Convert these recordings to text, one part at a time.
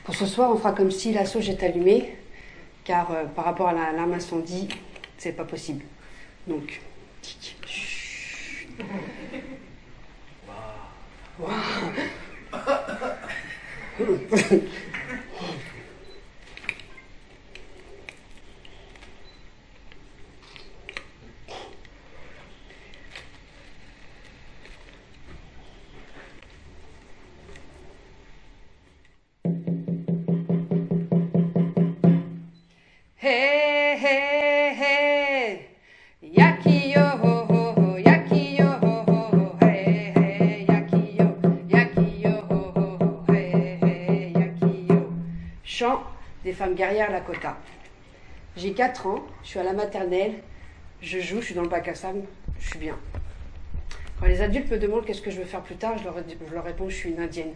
Pour ce soir, on fera comme si la sauge est allumée, car par rapport à l'alarme incendie, c'est pas possible. Donc, wow. Hey, hey, hey, yaki yo ho ho ho, yaki yo ho ho ho, hey, hey, yaki yo ho ho ho, hey, hey, yaki yo. Chant des femmes guerrières Lakota. J'ai 4 ans, je suis à la maternelle, je joue, je suis dans le bac à sable, je suis bien. Quand les adultes me demandent qu'est-ce que je veux faire plus tard, je leur réponds je suis une indienne.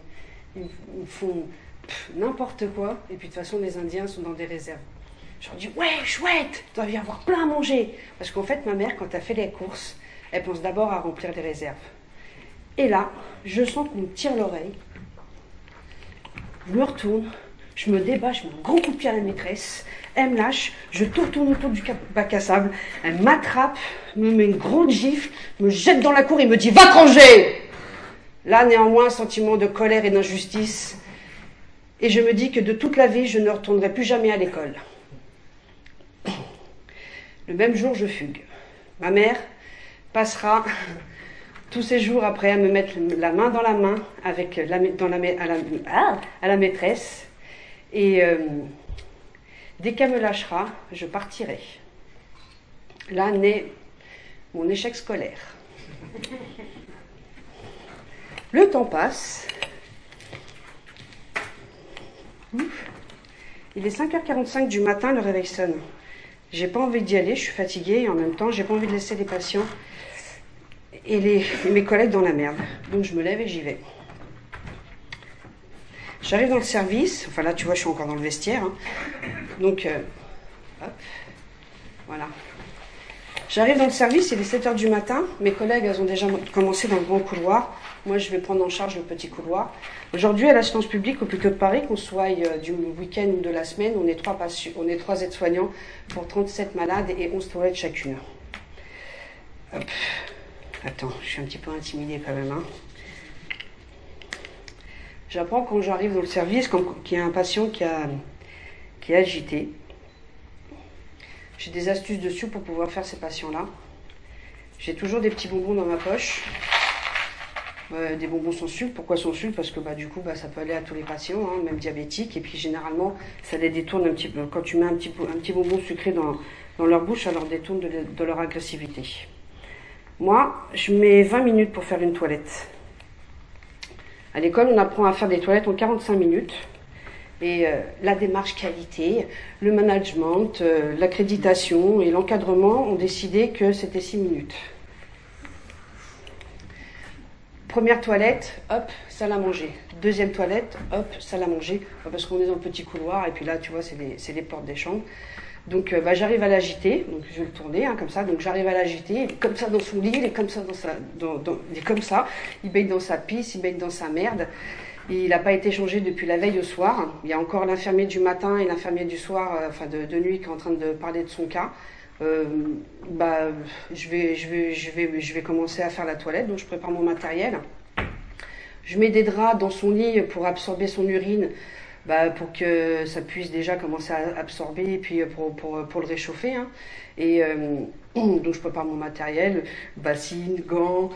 Ils me font n'importe quoi, et puis de toute façon les Indiens sont dans des réserves. Je leur dis ouais, chouette, il doit y avoir plein à manger. Parce qu'en fait, ma mère, quand elle fait les courses, elle pense d'abord à remplir les réserves. Et là, je sens qu'on me tire l'oreille. Je me retourne, je me débat, je mets un grand coup de pied à la maîtresse. Elle me lâche, je tourne autour du bac à sable. Elle m'attrape, me met une grande gifle, me jette dans la cour et me dit va te ranger. Là, néanmoins, un sentiment de colère et d'injustice. Et je me dis que de toute la vie, je ne retournerai plus jamais à l'école. Le même jour, je fugue. Ma mère passera tous ces jours après à me mettre la main dans la main avec à la maîtresse. Et dès qu'elle me lâchera, je partirai. Là naît mon échec scolaire. Le temps passe. Il est 5h45 du matin, le réveil sonne. J'ai pas envie d'y aller, je suis fatiguée et en même temps, j'ai pas envie de laisser les patients et mes collègues dans la merde. Donc je me lève et j'y vais. J'arrive dans le service, enfin là tu vois, je suis encore dans le vestiaire. Hein. Donc, hop, voilà. J'arrive dans le service, il est 7h du matin. Mes collègues, elles ont déjà commencé dans le grand couloir. Moi, je vais prendre en charge le petit couloir. Aujourd'hui, à l'Assistance publique, au Hôpital de Paris, qu'on soit du week-end ou de la semaine, on est 3 aides-soignants pour 37 malades et 11 toilettes chacune. Hop. Attends, je suis un petit peu intimidée quand même. Hein. J'apprends quand j'arrive dans le service qu'il y a un patient qui est agité. J'ai des astuces dessus pour pouvoir faire ces patients-là. J'ai toujours des petits bonbons dans ma poche. Des bonbons sans sucre. Pourquoi sans sucre? Parce que du coup, ça peut aller à tous les patients, hein, même diabétiques. Et puis généralement, ça les détourne un petit peu. Quand tu mets un petit bonbon sucré dans leur bouche, ça leur détourne de leur agressivité. Moi, je mets 20 minutes pour faire une toilette. À l'école, on apprend à faire des toilettes en 45 minutes. Et la démarche qualité, le management, l'accréditation et l'encadrement ont décidé que c'était 6 minutes. Première toilette, hop, salle à manger. Deuxième toilette, hop, salle à manger. Parce qu'on est dans le petit couloir et puis là, tu vois, c'est les portes des chambres. Donc j'arrive à l'agiter, donc je vais le tourner comme ça. Donc j'arrive à l'agiter, il est comme ça dans son lit, il est comme ça il est comme ça. Il baigne dans sa pisse, il baigne dans sa merde. Il n'a pas été changé depuis la veille au soir. Il y a encore l'infirmier du matin et l'infirmier du soir, de nuit, qui est en train de parler de son cas. Je vais commencer à faire la toilette, donc je prépare mon matériel. Je mets des draps dans son lit pour absorber son urine bah, pour que ça puisse déjà commencer à absorber et puis pour le réchauffer. Hein. Et donc je prépare mon matériel, bassine, gants,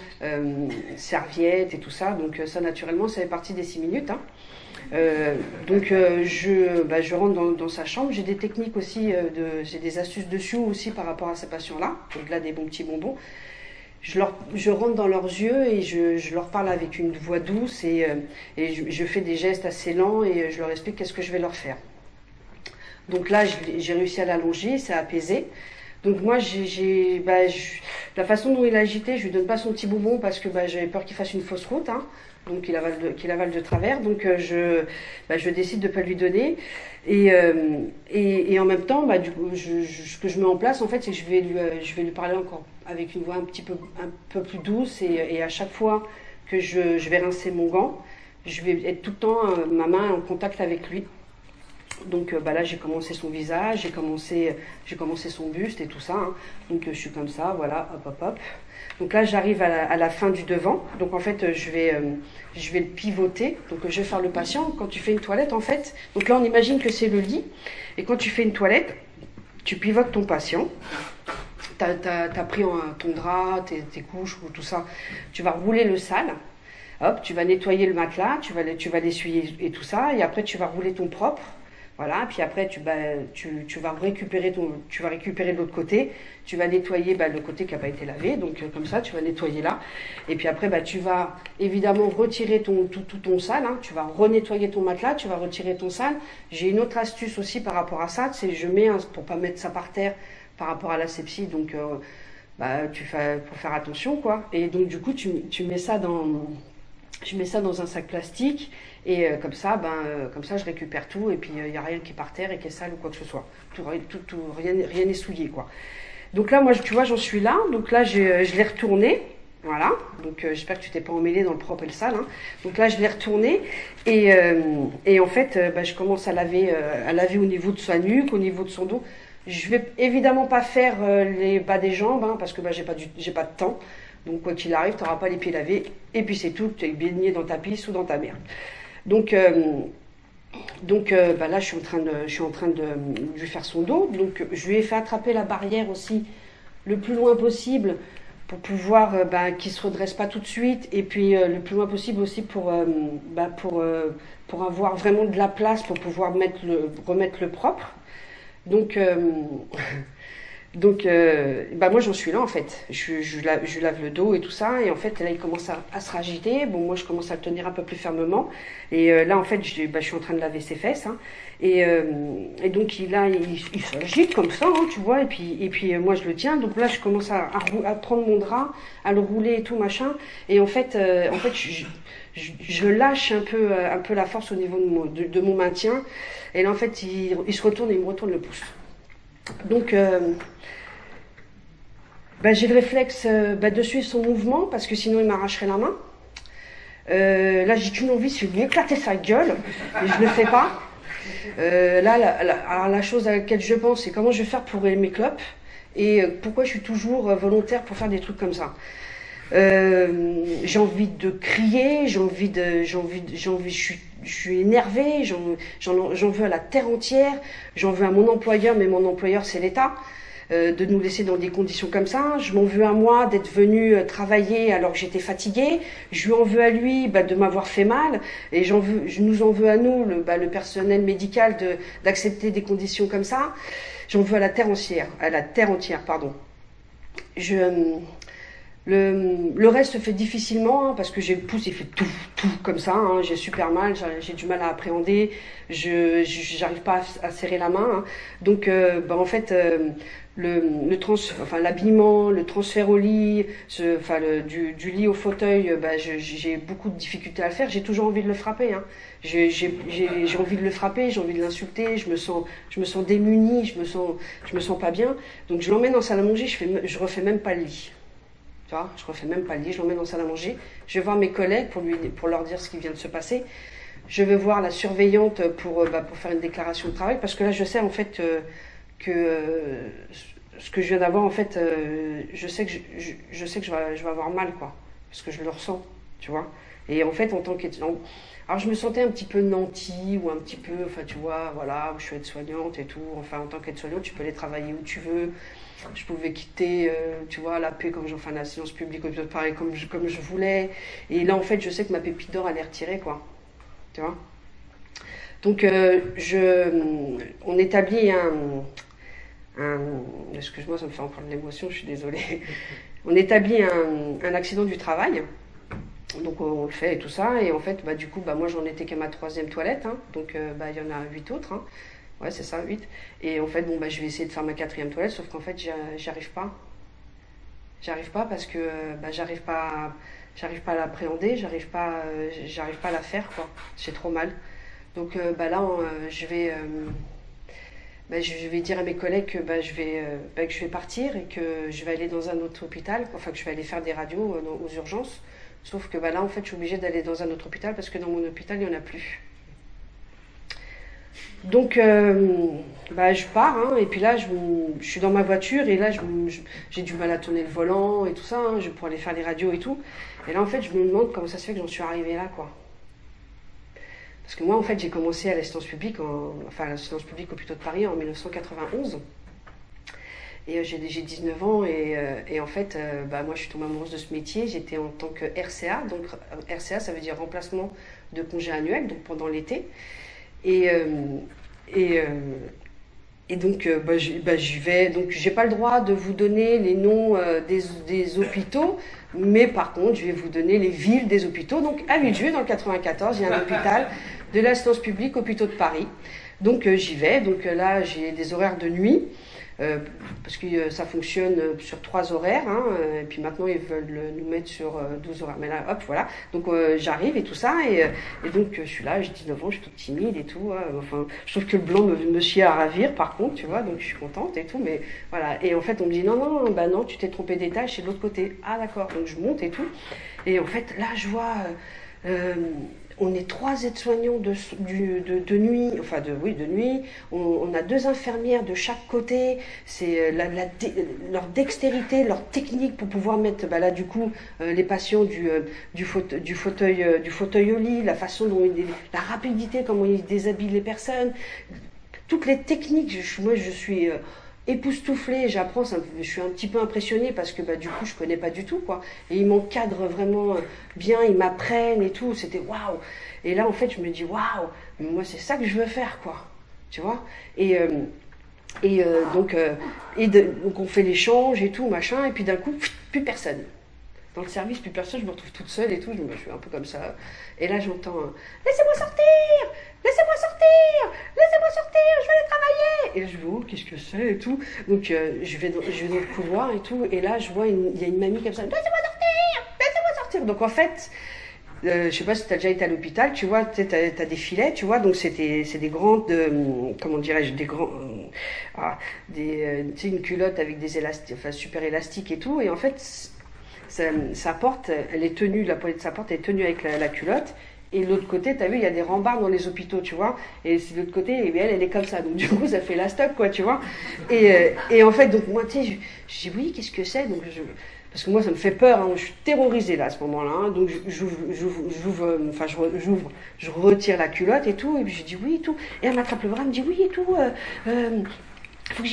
serviettes et tout ça. Donc ça naturellement ça fait partie des 6 minutes. Hein. Je rentre dans sa chambre. J'ai des techniques aussi, j'ai des astuces dessus aussi par rapport à ces patients-là, au-delà des bons petits bonbons. Je rentre dans leurs yeux et je leur parle avec une voix douce et je fais des gestes assez lents et je leur explique qu'est-ce que je vais leur faire. Donc là, j'ai réussi à l'allonger, c'est apaisé. Donc moi, la façon dont il a agité, je lui donne pas son petit bonbon parce que j'avais peur qu'il fasse une fausse route, hein, donc qu'il avale de travers. Donc je décide de pas lui donner. Et en même temps, du coup, ce que je mets en place, en fait, c'est que je vais lui parler encore avec une voix un peu plus douce et à chaque fois que je vais rincer mon gant, je vais être tout le temps ma main en contact avec lui. Donc là j'ai commencé son visage, j'ai commencé son buste et tout ça. Hein. Donc je suis comme ça, voilà, hop hop hop. Donc là j'arrive à la fin du devant. Donc en fait je vais le pivoter. Donc je vais faire le patient. Quand tu fais une toilette en fait, donc là on imagine que c'est le lit. Et quand tu fais une toilette, tu pivotes ton patient. T'as pris ton drap, tes couches ou tout ça. Tu vas rouler le sale. Hop, tu vas nettoyer le matelas, tu vas l'essuyer et tout ça. Et après tu vas rouler ton propre. Voilà, puis après tu vas récupérer de l'autre côté, tu vas nettoyer le côté qui n'a pas été lavé, donc comme ça tu vas nettoyer là, et puis après tu vas évidemment retirer tout ton sale, hein, tu vas renettoyer ton matelas, tu vas retirer ton sale. J'ai une autre astuce aussi par rapport à ça, c'est je mets pour pas mettre ça par terre par rapport à l'asepsie, donc pour faire attention quoi, et donc du coup tu mets ça je mets ça dans un sac plastique et comme ça je récupère tout et puis il n'y a rien qui est par terre et qui est sale ou quoi que ce soit. Rien n'est souillé quoi. Donc là moi tu vois j'en suis là, donc là je l'ai retourné. Voilà, donc j'espère que tu t'es pas emmêlé dans le propre et le sale. Hein. Donc là je l'ai retourné et en fait je commence à laver au niveau de sa nuque, au niveau de son dos. Je vais évidemment pas faire les bas des jambes hein, parce que j'ai pas de temps. Donc quoi qu'il arrive, tu n'auras pas les pieds lavés. Et puis c'est tout, tu es baigné dans ta pisse ou dans ta merde. Donc là, je suis en train de lui faire son dos. Donc je lui ai fait attraper la barrière aussi le plus loin possible pour pouvoir qu'il ne se redresse pas tout de suite. Et puis le plus loin possible aussi pour avoir vraiment de la place pour pouvoir remettre le propre. Donc... moi j'en suis là en fait, je lave le dos et tout ça et en fait là il commence à se ragiter, bon moi je commence à le tenir un peu plus fermement et là en fait je suis en train de laver ses fesses hein, et donc il s'agite comme ça hein, tu vois et puis moi je le tiens donc là je commence à prendre mon drap, à le rouler et tout machin et en fait je lâche un peu la force au niveau de mon maintien et là en fait il se retourne et il me retourne le pouce. Donc, j'ai le réflexe de suivre son mouvement parce que sinon il m'arracherait la main. Là, j'ai qu'une envie, c'est de lui éclater sa gueule, mais je le fais pas. Alors la chose à laquelle je pense, c'est comment je vais faire pour aimer mes clopes et pourquoi je suis toujours volontaire pour faire des trucs comme ça. J'ai envie de crier, je suis énervée, j'en veux à la terre entière, j'en veux à mon employeur, mais mon employeur c'est l'État, de nous laisser dans des conditions comme ça. Je m'en veux à moi d'être venue travailler alors que j'étais fatiguée, je lui en veux à lui de m'avoir fait mal, et je nous en veux à nous, le personnel médical, d'accepter des conditions comme ça. J'en veux à la terre entière, pardon. Le reste se fait difficilement hein, parce que j'ai le pouce, il fait tout comme ça. Hein, j'ai super mal, j'ai du mal à appréhender, j'arrive pas à serrer la main. Hein. Donc, en fait, l'habillement, le transfert au lit, du lit au fauteuil, j'ai beaucoup de difficultés à le faire. J'ai toujours envie de le frapper. Hein. J'ai envie de le frapper, j'ai envie de l'insulter. Je me sens démunie, je me sens pas bien. Donc, je l'emmène en salle à manger. Je refais même pas le lit. Tu vois, je refais même pas le lit, je l'emmène dans la salle à manger. Je vais voir mes collègues pour leur dire ce qui vient de se passer. Je vais voir la surveillante pour faire une déclaration de travail parce que là je sais en fait ce que je viens d'avoir en fait, je sais que je vais avoir mal quoi, parce que je le ressens. tu vois. Et en fait, en tant qu'étudiante, alors je me sentais un petit peu nantie ou un petit peu, enfin tu vois, voilà, je suis aide-soignante et tout. Enfin, en tant qu'aide-soignante, tu peux aller travailler où tu veux. Je pouvais quitter, tu vois, la paix comme j'en fais la séance publique, pareil comme je voulais. Et là, en fait, je sais que ma pépite d'or, elle est retirée, quoi. Tu vois. Donc, on établit un excuse-moi, ça me fait encore de l'émotion, je suis désolée. On établit un accident du travail. Donc on le fait et tout ça, et en fait, bah, du coup, bah, moi j'en étais qu'à ma troisième toilette, hein, donc bah, il y en a 8 autres, hein. Ouais, c'est ça, 8. Et en fait, bon, bah, je vais essayer de faire ma quatrième toilette, sauf qu'en fait, j'y arrive pas. J'arrive pas parce que bah, j'arrive pas à l'appréhender, j'arrive pas à la faire, quoi. J'ai trop mal. Donc bah, là, bah, je vais dire à mes collègues que, bah, que je vais partir et que je vais aller dans un autre hôpital, enfin que je vais aller faire des radios aux urgences. Sauf que bah, là, en fait, je suis obligée d'aller dans un autre hôpital parce que dans mon hôpital, il n'y en a plus. Donc, bah, je pars, hein, et puis là, je suis dans ma voiture, et là, j'ai du mal à tourner le volant et tout ça, hein, pour aller faire les radios et tout. Et là, en fait, je me demande comment ça se fait que j'en suis arrivée là, quoi. Parce que moi, en fait, j'ai commencé à l'assistance publique, enfin, à l'assistance publique au Hôpitaux de Paris en 1991. Et j'ai 19 ans, et en fait, bah, moi, je suis tombée amoureuse de ce métier. J'étais en tant que RCA, donc RCA, ça veut dire remplacement de congé annuel, donc pendant l'été. Et, et, et donc, bah, j'y vais. Donc, j'ai pas le droit de vous donner les noms des hôpitaux, mais par contre, je vais vous donner les villes des hôpitaux. Donc, à Villejuif, dans le 94, il y a un hôpital de l'assistance publique, Hôpitaux de Paris. Donc, j'y vais. Donc, là, j'ai des horaires de nuit. Parce que ça fonctionne sur 3 horaires, hein, et puis maintenant ils veulent nous mettre sur 12 horaires. Mais là, hop, voilà. Donc j'arrive et tout ça, et donc je suis là, j'ai 19 ans, je suis toute timide et tout. Enfin, je trouve que le blanc me chie à ravir, par contre, tu vois, donc je suis contente et tout. Mais voilà. Et en fait, on me dit non, non, bah non, tu t'es trompé d'étage, c'est de l'autre côté. Ah d'accord. Donc je monte et tout. Et en fait, là, je vois. Euh, on est 3 aides-soignants de nuit, enfin oui, de nuit. On a 2 infirmières de chaque côté. C'est leur dextérité, leur technique pour pouvoir mettre, bah là du coup, les patients du fauteuil au lit, la façon dont la rapidité, comment ils déshabillent les personnes, toutes les techniques. Moi, je suis époustouflée, j'apprends, je suis un petit peu impressionnée parce que bah, du coup je connais pas du tout, quoi. Et ils m'encadrent vraiment bien, ils m'apprennent et tout, c'était waouh. Et là en fait je me dis waouh, moi c'est ça que je veux faire, quoi, tu vois. Donc on fait l'échange et tout machin, et puis d'un coup plus personne. Dans le service, plus personne, je me retrouve toute seule et tout, je suis un peu comme ça. Et là j'entends laissez-moi sortir, laissez-moi sortir, laissez-moi sortir, je vais aller travailler. Et là je dis oh, qu'est-ce que c'est et tout. Donc je vais dans le couloir et tout, et là je vois il y a une mamie comme ça, laissez-moi sortir, laissez-moi sortir. Donc en fait, je sais pas si tu as déjà été à l'hôpital, tu vois, tu as des filets, tu vois, donc c'est des grandes, comment dirais-je, des grands, tu sais, une culotte avec des élastiques, enfin super élastiques et tout, et en fait sa porte, elle est tenue, la poignée de sa porte est tenue avec la culotte. Et de l'autre côté, t'as vu, il y a des rembarres dans les hôpitaux, tu vois. Et de l'autre côté, et elle est comme ça. Donc du coup, ça fait la stock, quoi, tu vois. Et en fait, donc moi, tu sais, je dis oui, qu'est-ce que c'est? Donc parce que moi, ça me fait peur, hein, je suis terrorisée là à ce moment-là. Hein, donc je retire la culotte et tout, et puis je dis oui et tout. Et elle m'attrape le bras, elle me dit oui et tout. Faut que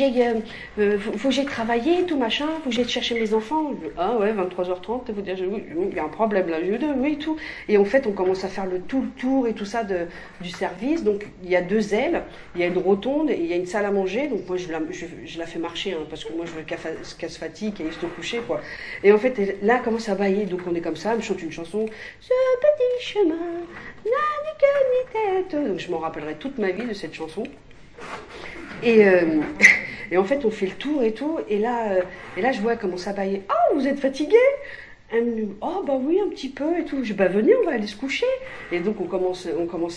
j'aille travailler, tout machin, faut que j'aille chercher mes enfants. Ah ouais, 23h30, vous dire, oui, il y a un problème là, oui, tout. Et en fait, on commence à faire le tour et tout ça du service. Donc, il y a 2 ailes, il y a une rotonde et il y a une salle à manger. Donc, moi, je la fais marcher, hein, parce que moi, je veux qu'elle se fatigue, qu'elle se coucher, quoi. Et en fait, là, elle commence à bailler. Donc, on est comme ça, elle me chante une chanson. Ce petit chemin n'a ni queue ni tête. Donc, je m'en rappellerai toute ma vie de cette chanson. Et en fait, on fait le tour et tout, et là, je vois elle commence à bailler. Oh, vous êtes fatigué? Elle me dit, oh bah oui, un petit peu et tout. Je dis, bah venez, on va aller se coucher. Et donc on commence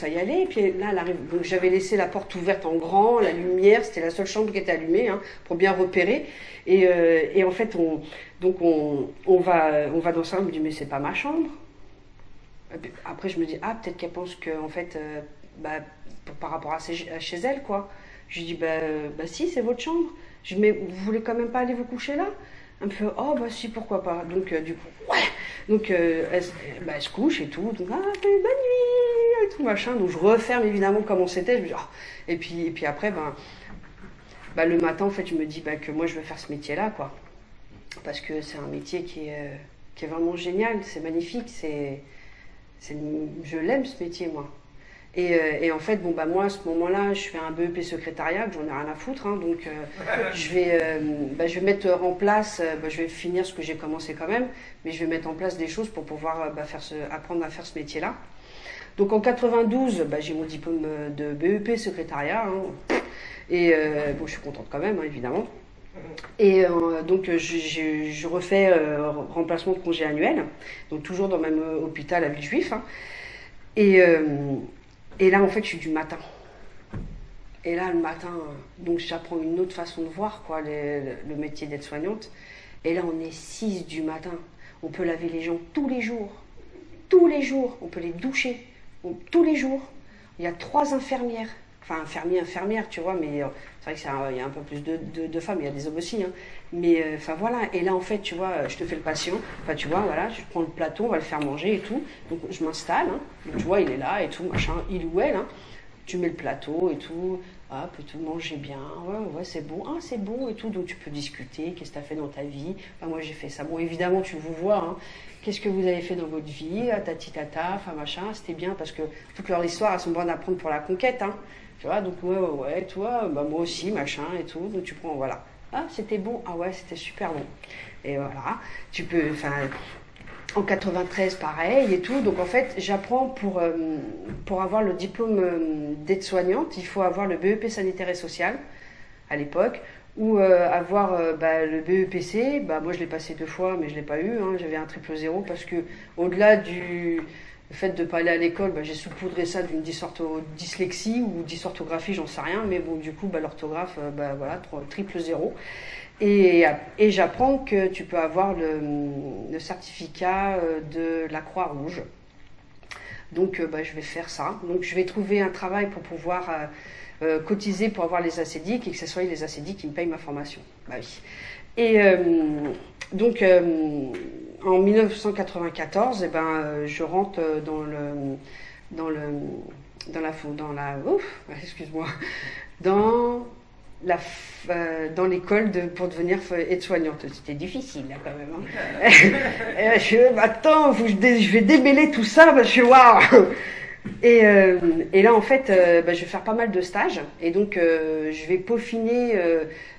à y aller. Et puis là, elle arrive. Donc j'avais laissé la porte ouverte en grand, la lumière, c'était la seule chambre qui était allumée, hein, pour bien repérer. Et en fait, on va dans ça. On me dit, mais c'est pas ma chambre. Après, je me dis, ah, peut-être qu'elle pense que, en fait, bah, par rapport à chez elle, quoi. Je lui dis, bah si, c'est votre chambre. Je dis, mais vous voulez quand même pas aller vous coucher là? Elle me fait, oh bah si, pourquoi pas. Donc du coup, ouais. Donc elle se couche et tout. Donc, ah, bonne nuit et tout machin. Donc je referme évidemment comme on s'était. Je me dis, oh. Et puis après, le matin, en fait, je me dis que moi je veux faire ce métier-là, quoi. Parce que c'est un métier qui est vraiment génial, c'est magnifique, je l'aime ce métier, moi. Et en fait, moi, à ce moment-là, je fais un BEP secrétariat, que j'en ai rien à foutre, hein, donc je vais mettre en place, je vais finir ce que j'ai commencé quand même, mais je vais mettre en place des choses pour pouvoir apprendre à faire ce métier-là. Donc en 92, j'ai mon diplôme de BEP secrétariat, hein, et je suis contente quand même, hein, évidemment. Et donc je refais remplacement de congé annuel, donc toujours dans le même hôpital à Villejuif, hein. Et là en fait je suis du matin. Et là le matin, donc j'apprends une autre façon de voir quoi, le métier d'aide-soignante. Et là on est 6 du matin, on peut laver les gens tous les jours, on peut les doucher, tous les jours. Il y a 3 infirmières. Enfin, infirmière, tu vois, mais c'est vrai qu'il y a un peu plus de femmes, il y a des hommes aussi, hein. Mais voilà, et là en fait, tu vois, je te fais le patient, tu vois, voilà, je prends le plateau, on va le faire manger et tout, donc je m'installe, hein. Donc, tu vois, il est là et tout, machin, il ou elle, hein. Tu mets le plateau et tout, hop, et tout, manger bien, ouais, c'est bon, ah, c'est bon et tout, donc tu peux discuter, qu'est-ce que tu as fait dans ta vie, moi j'ai fait ça, bon, évidemment, tu vous vois, hein. Qu'est-ce que vous avez fait dans votre vie, tati tata, enfin machin, c'était bien, parce que toute leur histoire, elles sont bonnes à prendre pour la conquête, hein. Tu vois, donc ouais, toi, moi aussi, machin et tout. Donc tu prends, voilà. Ah, c'était bon, ah ouais, c'était super bon. Et voilà, tu peux, en 93, pareil et tout. Donc en fait, j'apprends pour avoir le diplôme d'aide-soignante, il faut avoir le BEP sanitaire et social, à l'époque, ou avoir le BEPC. Moi, je l'ai passé 2 fois, mais je l'ai pas eu, hein. J'avais un 000 parce que, au-delà du fait de ne pas aller à l'école, j'ai saupoudré ça d'une dyslexie ou dysorthographie, j'en sais rien, mais bon, du coup, l'orthographe, voilà, 000. Et j'apprends que tu peux avoir le certificat de la Croix-Rouge. Donc, je vais faire ça. Donc, je vais trouver un travail pour pouvoir cotiser pour avoir les ACDIC et que ce soit les ACDIC qui me payent ma formation. Oui. Et donc, en 1994, je rentre dans l'école pour devenir aide-soignante. C'était difficile là quand même, hein. Et attends, je vais démêler tout ça, je waouh. Et là en fait, je vais faire pas mal de stages et donc je vais peaufiner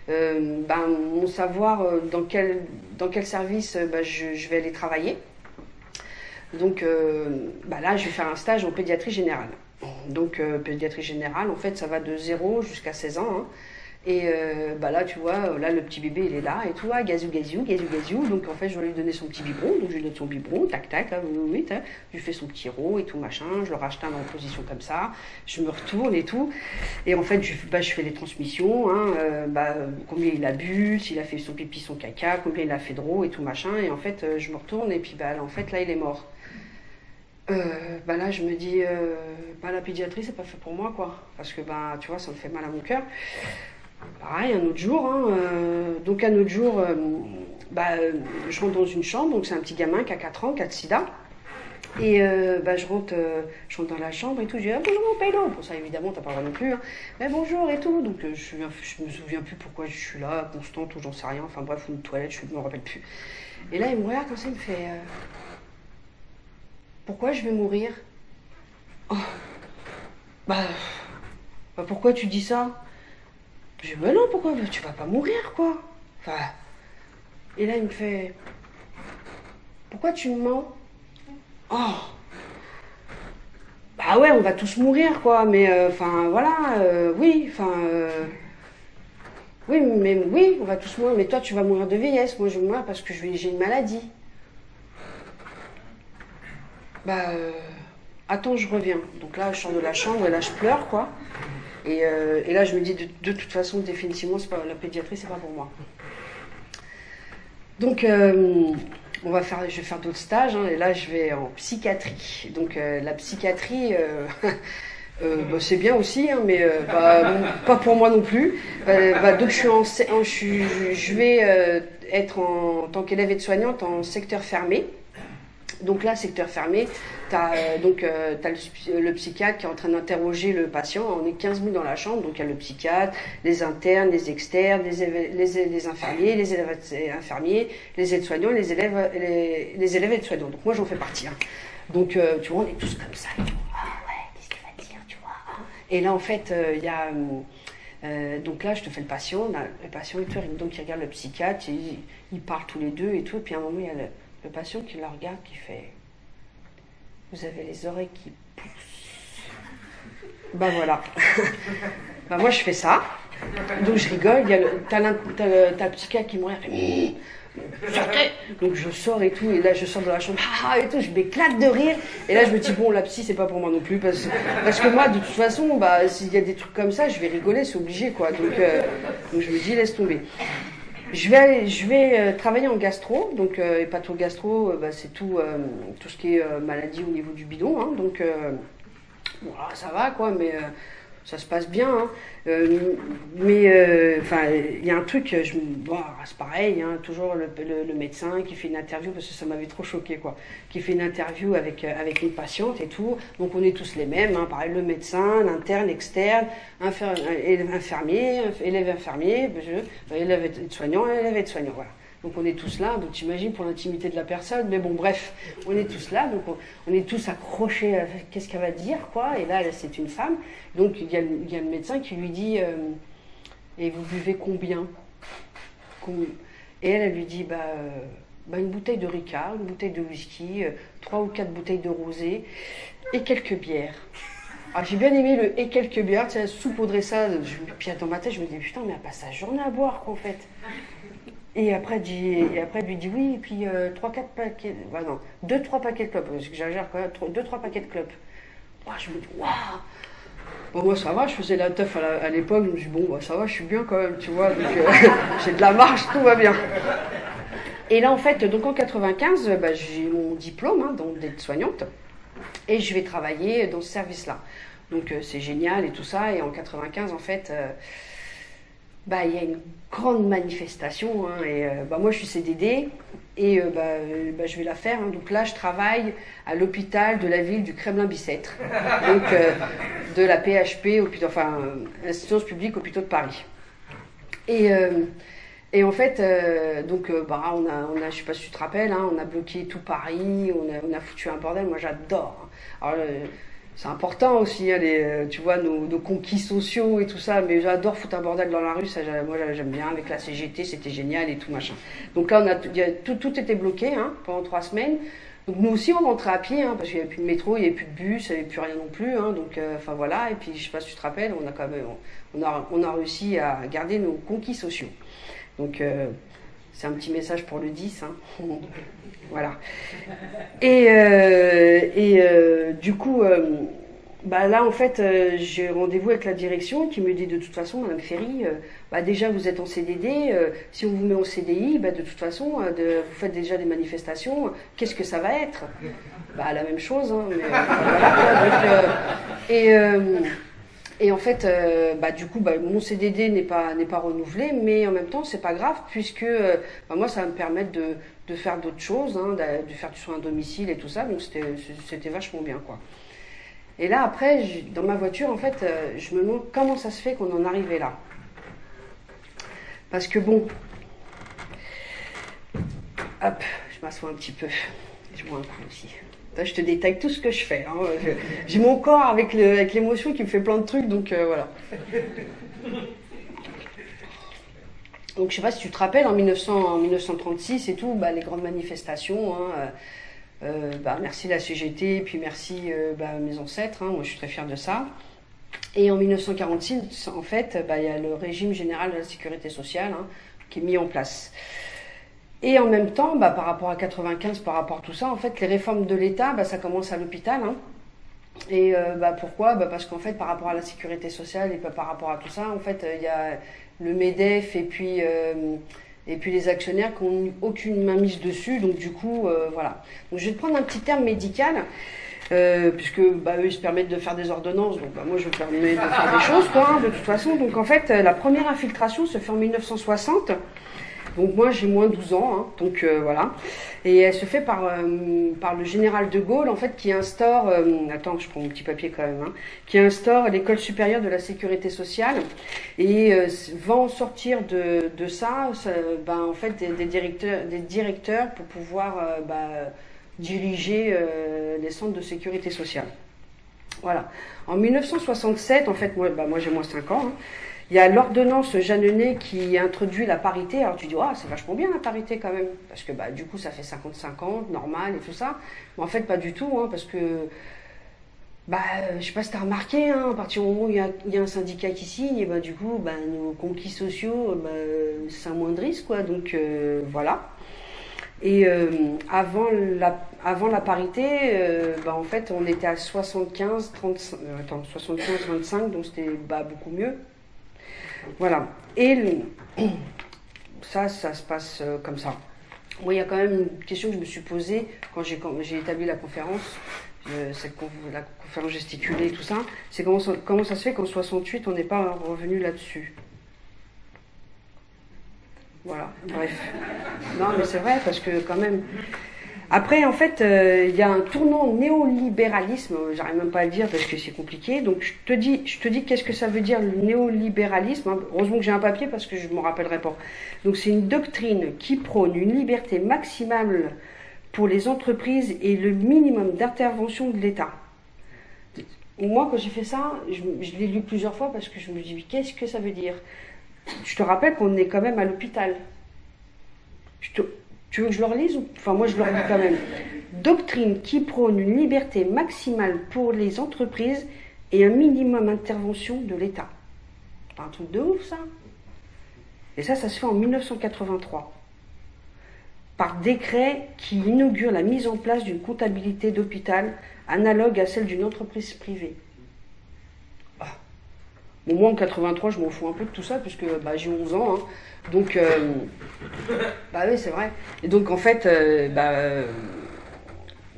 mon savoir dans quel service je vais aller travailler. Donc là je vais faire un stage en pédiatrie générale. Donc pédiatrie générale, en fait ça va de 0 jusqu'à 16 ans, hein. Et là tu vois, là le petit bébé il est là et tout, ah, gazou, donc en fait je dois lui donner son petit biberon, donc je lui donne son biberon, tac, là, oui, je lui fais son petit rot et tout machin, je le rachète en position comme ça, je me retourne et tout, et en fait je fais les transmissions, hein, combien il a bu, s'il a fait son pipi, son caca, combien il a fait de rot et tout machin, et en fait je me retourne et puis en fait là il est mort. Là je me dis la pédiatrie c'est pas fait pour moi quoi, parce que tu vois ça me fait mal à mon cœur. Pareil, un autre jour, hein, donc un autre jour, je rentre dans une chambre, donc c'est un petit gamin qui a 4 ans, qui a de sida, et je rentre dans la chambre et tout, je dis ah, bonjour mon pédo, pour ça évidemment t'as pas le droit non plus, hein. Mais bonjour et tout, donc je me souviens plus pourquoi je suis là, constante ou j'en sais rien, enfin bref, une toilette, je me rappelle plus. Et là il me regarde comme ça, il me fait pourquoi je vais mourir? Oh, pourquoi tu dis ça? Je dis, mais non, pourquoi? Tu vas pas mourir, quoi. Et là, il me fait, pourquoi tu me mens? Oh, ouais, on va tous mourir, quoi, mais, oui, oui, on va tous mourir, mais toi, tu vas mourir de vieillesse, moi, je vais mourir parce que j'ai une maladie. Attends, je reviens. Donc là, je sors de la chambre et là, je pleure, quoi. Et là, je me dis, de toute façon, définitivement, la pédiatrie, c'est pas pour moi. Donc, je vais faire d'autres stages, hein, et là, je vais en psychiatrie. Donc, la psychiatrie, c'est bien aussi, hein, mais pas pour moi non plus. Donc, je vais être en tant qu'élève aide-soignante en secteur fermé. Donc là, secteur fermé, tu as le psychiatre qui est en train d'interroger le patient. On est 15 000 dans la chambre, donc il y a le psychiatre, les internes, les externes, les infirmiers, les élèves infirmiers, les aides-soignants, les élèves aides-soignants. Donc moi, j'en fais partie. Hein. Donc, tu vois, on est tous comme ça. Ah ouais, qu'est-ce qu'il va dire, tu vois. Et là, en fait, il y a... donc là, je te fais le patient. Là, le patient, donc il regarde le psychiatre, ils parlent tous les deux et tout. Et puis à un moment, il y a le patient qui le regarde, qui fait « Vous avez les oreilles qui poussent. » Ben voilà. Ben moi, je fais ça. Donc je rigole. T'as le psychiatre qui me regarde. Sortez. Donc je sors et tout. Et là, je sors de la chambre. Et tout. Je m'éclate de rire. Et là, je me dis, bon, la psy, c'est pas pour moi non plus. Parce que moi, de toute façon, bah, s'il y a des trucs comme ça, je vais rigoler. C'est obligé, quoi. Donc je me dis, laisse tomber. Je vais travailler en gastro, donc hépato-gastro, c'est tout ce qui est maladie au niveau du bidon, hein, donc voilà, ça va quoi, mais ça se passe bien. Hein. Enfin, il y a un truc, c'est pareil, hein, toujours le médecin qui fait une interview, parce que ça m'avait trop choqué, quoi, qui fait une interview avec une patiente et tout. Donc on est tous les mêmes, hein, pareil, le médecin, l'interne, l'externe, infirmier, élève infirmier, élève aide-soignant, élève aide-soignant, voilà. Donc on est tous là, donc t'imagines pour l'intimité de la personne, mais bon bref, on est tous là, donc on est tous accrochés à qu'est-ce qu'elle va dire, quoi, et là c'est une femme, donc il y a le médecin qui lui dit et vous buvez combien? Et elle lui dit une bouteille de Ricard, une bouteille de whisky, 3 ou 4 bouteilles de rosé et quelques bières. Alors j'ai bien aimé le et quelques bières, tu sais, saupoudrer ça, puis dans ma tête je me dis putain mais elle passe sa journée à boire quoi en fait. Et après, elle lui dit oui, et puis 3-4 paquets, 2-3 paquets de clopes, j'exagère quand même, 2-3 paquets de clopes. Je me dis, waouh! Bon, moi ça va, je faisais la teuf à l'époque, je me dis, bon, ça va, je suis bien quand même, tu vois, donc j'ai de la marge, tout va bien. Et là, en fait, donc en 95, j'ai mon diplôme hein, d'aide-soignante, et je vais travailler dans ce service-là. Donc c'est génial et tout ça, et en 95, en fait... il y a une grande manifestation hein, et moi je suis CDD et je vais la faire. Hein. Donc là je travaille à l'hôpital de la ville du Kremlin-Bicêtre, donc de la PHP, Assistance publique hôpitaux de Paris. Et en fait, on a, je sais pas si tu te rappelles, hein, on a bloqué tout Paris, on a foutu un bordel. Moi j'adore. Hein. Alors, c'est important aussi, hein, tu vois, nos conquis sociaux et tout ça, mais j'adore foutre un bordel dans la rue, ça, moi j'aime bien, avec la CGT, c'était génial et tout machin. Donc là, tout était bloqué hein, pendant 3 semaines. Donc nous aussi, on rentrait à pied, hein, parce qu'il n'y avait plus de métro, il n'y avait plus de bus, il n'y avait plus rien non plus. Hein, donc, voilà, et puis je sais pas si tu te rappelles, on a réussi à garder nos conquis sociaux. Donc c'est un petit message pour le 10. Hein. Voilà. Et du coup, là, en fait, j'ai rendez-vous avec la direction qui me dit de toute façon, Madame Ferry, déjà vous êtes en CDD, si on vous met en CDI, de toute façon, vous faites déjà des manifestations, qu'est-ce que ça va être? La même chose, hein, mais, voilà, donc, et en fait, du coup, mon CDD n'est pas renouvelé, mais en même temps, c'est pas grave, puisque moi, ça va me permettre de faire d'autres choses, hein, de faire du soin à domicile et tout ça, donc c'était vachement bien, quoi. Et là, après, dans ma voiture, en fait, je me demande comment ça se fait qu'on en arrivait là. Parce que bon, hop, je m'assois un petit peu, je bois un coup aussi. Là, je te détaille tout ce que je fais. Hein. J'ai mon corps avec l'émotion qui me fait plein de trucs, donc voilà. Donc je sais pas si tu te rappelles, en 1936 et tout, les grandes manifestations, hein, merci la CGT, et puis merci mes ancêtres, hein, moi je suis très fière de ça. Et en 1946, en fait, il y a le régime général de la sécurité sociale hein, qui est mis en place. Et en même temps, par rapport à 95, par rapport à tout ça, en fait, les réformes de l'État, ça commence à l'hôpital. Hein. Et pourquoi parce qu'en fait, par rapport à la sécurité sociale et par rapport à tout ça, en fait, il y a le MEDEF et puis les actionnaires qui n'ont aucune mainmise dessus. Donc du coup, voilà. Donc je vais te prendre un petit terme médical, puisque eux, ils se permettent de faire des ordonnances. Donc moi, je me permets de faire des choses, quoi, hein, de toute façon. Donc en fait, la première infiltration se fait en 1960. Donc moi j'ai moins 12 ans, hein, donc voilà. Et elle se fait par le général de Gaulle, en fait, qui instaure, attends, je prends mon petit papier quand même, hein, qui instaure l'école supérieure de la sécurité sociale, et va en sortir de ça, ben, en fait, des directeurs pour pouvoir diriger les centres de sécurité sociale. Voilà. En 1967, en fait, moi j'ai moins 5 ans, hein, il y a l'ordonnance Jeanneney qui introduit la parité. Alors tu dis, c'est vachement bien la parité quand même, parce que du coup ça fait 50-50, normal et tout ça. Mais en fait pas du tout, hein, parce que, je sais pas si tu as remarqué, hein, à partir du moment où il y a un syndicat qui signe, et du coup nos conquis sociaux s'amoindrissent, quoi. Donc voilà. Et avant la parité, en fait on était à 75-25, donc c'était beaucoup mieux. Voilà. Et ça se passe comme ça. Moi, il y a quand même une question que je me suis posée quand j'ai établi la conférence, la conférence gesticulée et tout ça, c'est comment ça se fait qu'en 68, on n'est pas revenu là-dessus. Voilà, bref. Non, mais c'est vrai, parce que quand même... Après, en fait, il y a un tournant néolibéralisme, j'arrive même pas à le dire parce que c'est compliqué. Donc, je te dis qu'est-ce que ça veut dire le néolibéralisme. Heureusement que j'ai un papier parce que je ne m'en rappellerai pas. Donc, c'est une doctrine qui prône une liberté maximale pour les entreprises et le minimum d'intervention de l'État. Moi, quand j'ai fait ça, je l'ai lu plusieurs fois parce que je me dis, qu'est-ce que ça veut dire? Je te rappelle qu'on est quand même à l'hôpital. Tu veux que je le relise? Enfin, moi, je le relis quand même. Doctrine qui prône une liberté maximale pour les entreprises et un minimum d'intervention de l'État. C'est pas un truc de ouf, ça? Et ça se fait en 1983. Par décret qui inaugure la mise en place d'une comptabilité d'hôpital analogue à celle d'une entreprise privée. Bon, moi, en 83, je m'en fous un peu de tout ça, puisque j'ai 11 ans, hein. Donc, oui, c'est vrai. Et donc, en fait,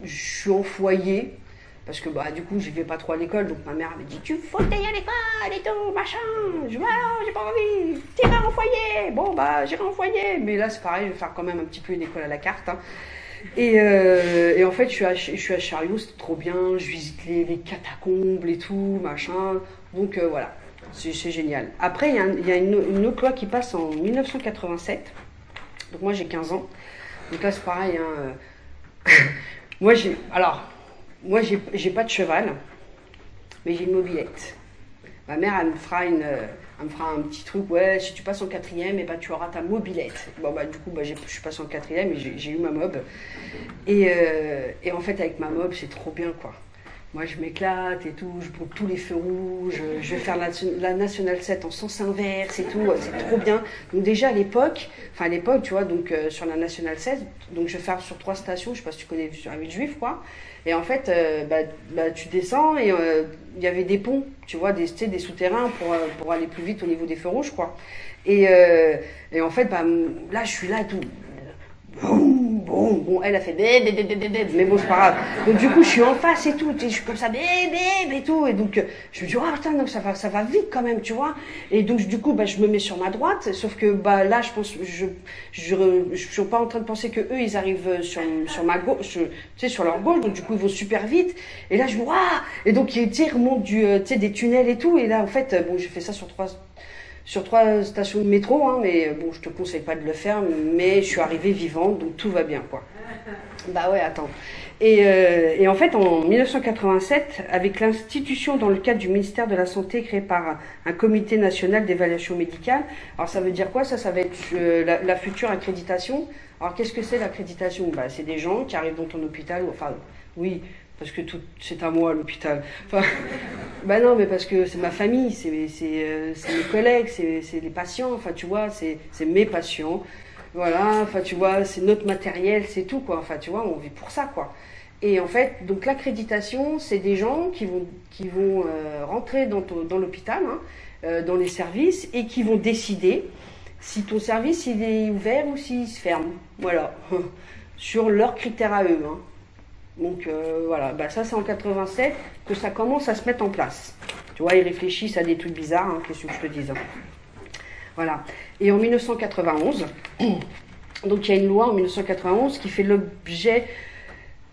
je suis en foyer, parce que du coup, je vais pas trop à l'école, donc ma mère me dit, tu faut que t'ailles à l'école et tout, machin. Je dis, non, j'ai pas envie, t'iras en foyer. Bon, j'irai en foyer. Mais là, c'est pareil, je vais faire quand même un petit peu une école à la carte, hein. Et en fait, je suis à Chariot, c'est trop bien, je visite les catacombes et tout, machin. Donc, voilà. C'est génial. Après, il y a une autre loi qui passe en 1987. Donc moi, j'ai 15 ans. Donc là, c'est pareil. Hein. Moi, j'ai pas de cheval, mais j'ai une mobilette. Ma mère, elle me fera un petit truc. Ouais, si tu passes en 4e, tu auras ta mobilette. Bon, du coup, je suis passée en 4e et j'ai eu ma mob. Et en fait, avec ma mob, c'est trop bien, quoi. Moi, je m'éclate et tout, je prends tous les feux rouges, je vais faire la National 7 en sens inverse et tout, c'est trop bien. Donc déjà à l'époque, tu vois, donc sur la National 7, donc je vais faire sur 3 stations, je sais pas si tu connais, sur la ville juive, quoi. Et en fait, tu descends et il y avait des ponts, tu vois, des souterrains pour aller plus vite au niveau des feux rouges, quoi. Et en fait, là, je suis là et tout. Bon, elle a fait mais bon, c'est pas grave. Donc du coup, je suis en face et tout, je suis comme ça, et tout, et donc je me dis, putain, non, ça va vite quand même, tu vois. Et donc du coup, je me mets sur ma droite, sauf que là, je pense, je suis pas en train de penser que eux, ils arrivent sur ma gauche, tu sais, sur leur gauche, donc du coup, ils vont super vite. Et là, je me dis, et donc ils remontent des tunnels et tout, et là, en fait, j'ai fait ça sur 3 stations de métro, hein, mais bon, je te conseille pas de le faire, mais je suis arrivée vivante, donc tout va bien, quoi. Ouais, attends. Et en fait, en 1987, avec l'institution dans le cadre du ministère de la Santé créé par un comité national d'évaluation médicale, alors ça veut dire quoi? Ça va être la future accréditation. Alors qu'est-ce que c'est l'accréditation? C'est des gens qui arrivent dans ton hôpital, oui, parce que tout c'est à moi l'hôpital. Non, mais parce que c'est ma famille, c'est mes collègues, c'est les patients, tu vois, c'est mes patients. Voilà, tu vois, c'est notre matériel, c'est tout, quoi. Tu vois, on vit pour ça, quoi. Et en fait, donc l'accréditation, c'est des gens qui vont rentrer dans l'hôpital, hein, dans les services, et qui vont décider si ton service il est ouvert ou s'il se ferme. Voilà, sur leurs critères à eux, hein. Donc voilà, ça c'est en 87 que ça commence à se mettre en place. Tu vois, ils réfléchissent à des trucs bizarres, hein, qu'est-ce que je te dis, hein. Voilà. Et en 1991, donc il y a une loi en 1991 qui fait l'objet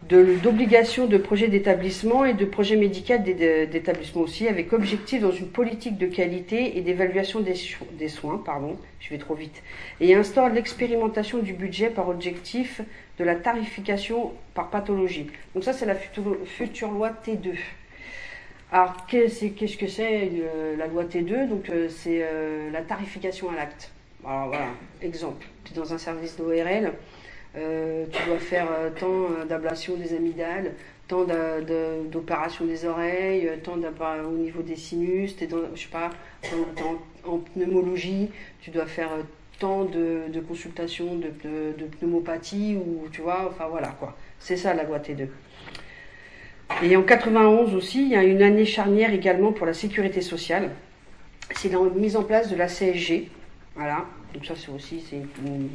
d'obligations de projets d'établissement et de projets médicaux d'établissement aussi, avec objectif dans une politique de qualité et d'évaluation des soins, pardon, je vais trop vite, et instaure l'expérimentation du budget par objectif de la tarification par pathologie. Donc ça, c'est la future loi T2. Alors, qu'est-ce que c'est la loi T2? Donc, c'est la tarification à l'acte. Alors, voilà, exemple, tu es dans un service d'ORL, tu dois faire tant d'ablation des amygdales, tant d'opérations des oreilles, tant au niveau des sinus, tu es dans, je sais pas, en pneumologie, tu dois faire tant de consultations de pneumopathie, ou tu vois, enfin voilà quoi. C'est ça la loi T2. Et en 91 aussi, il y a une année charnière également pour la sécurité sociale. C'est la mise en place de la CSG. Voilà, donc ça c'est aussi une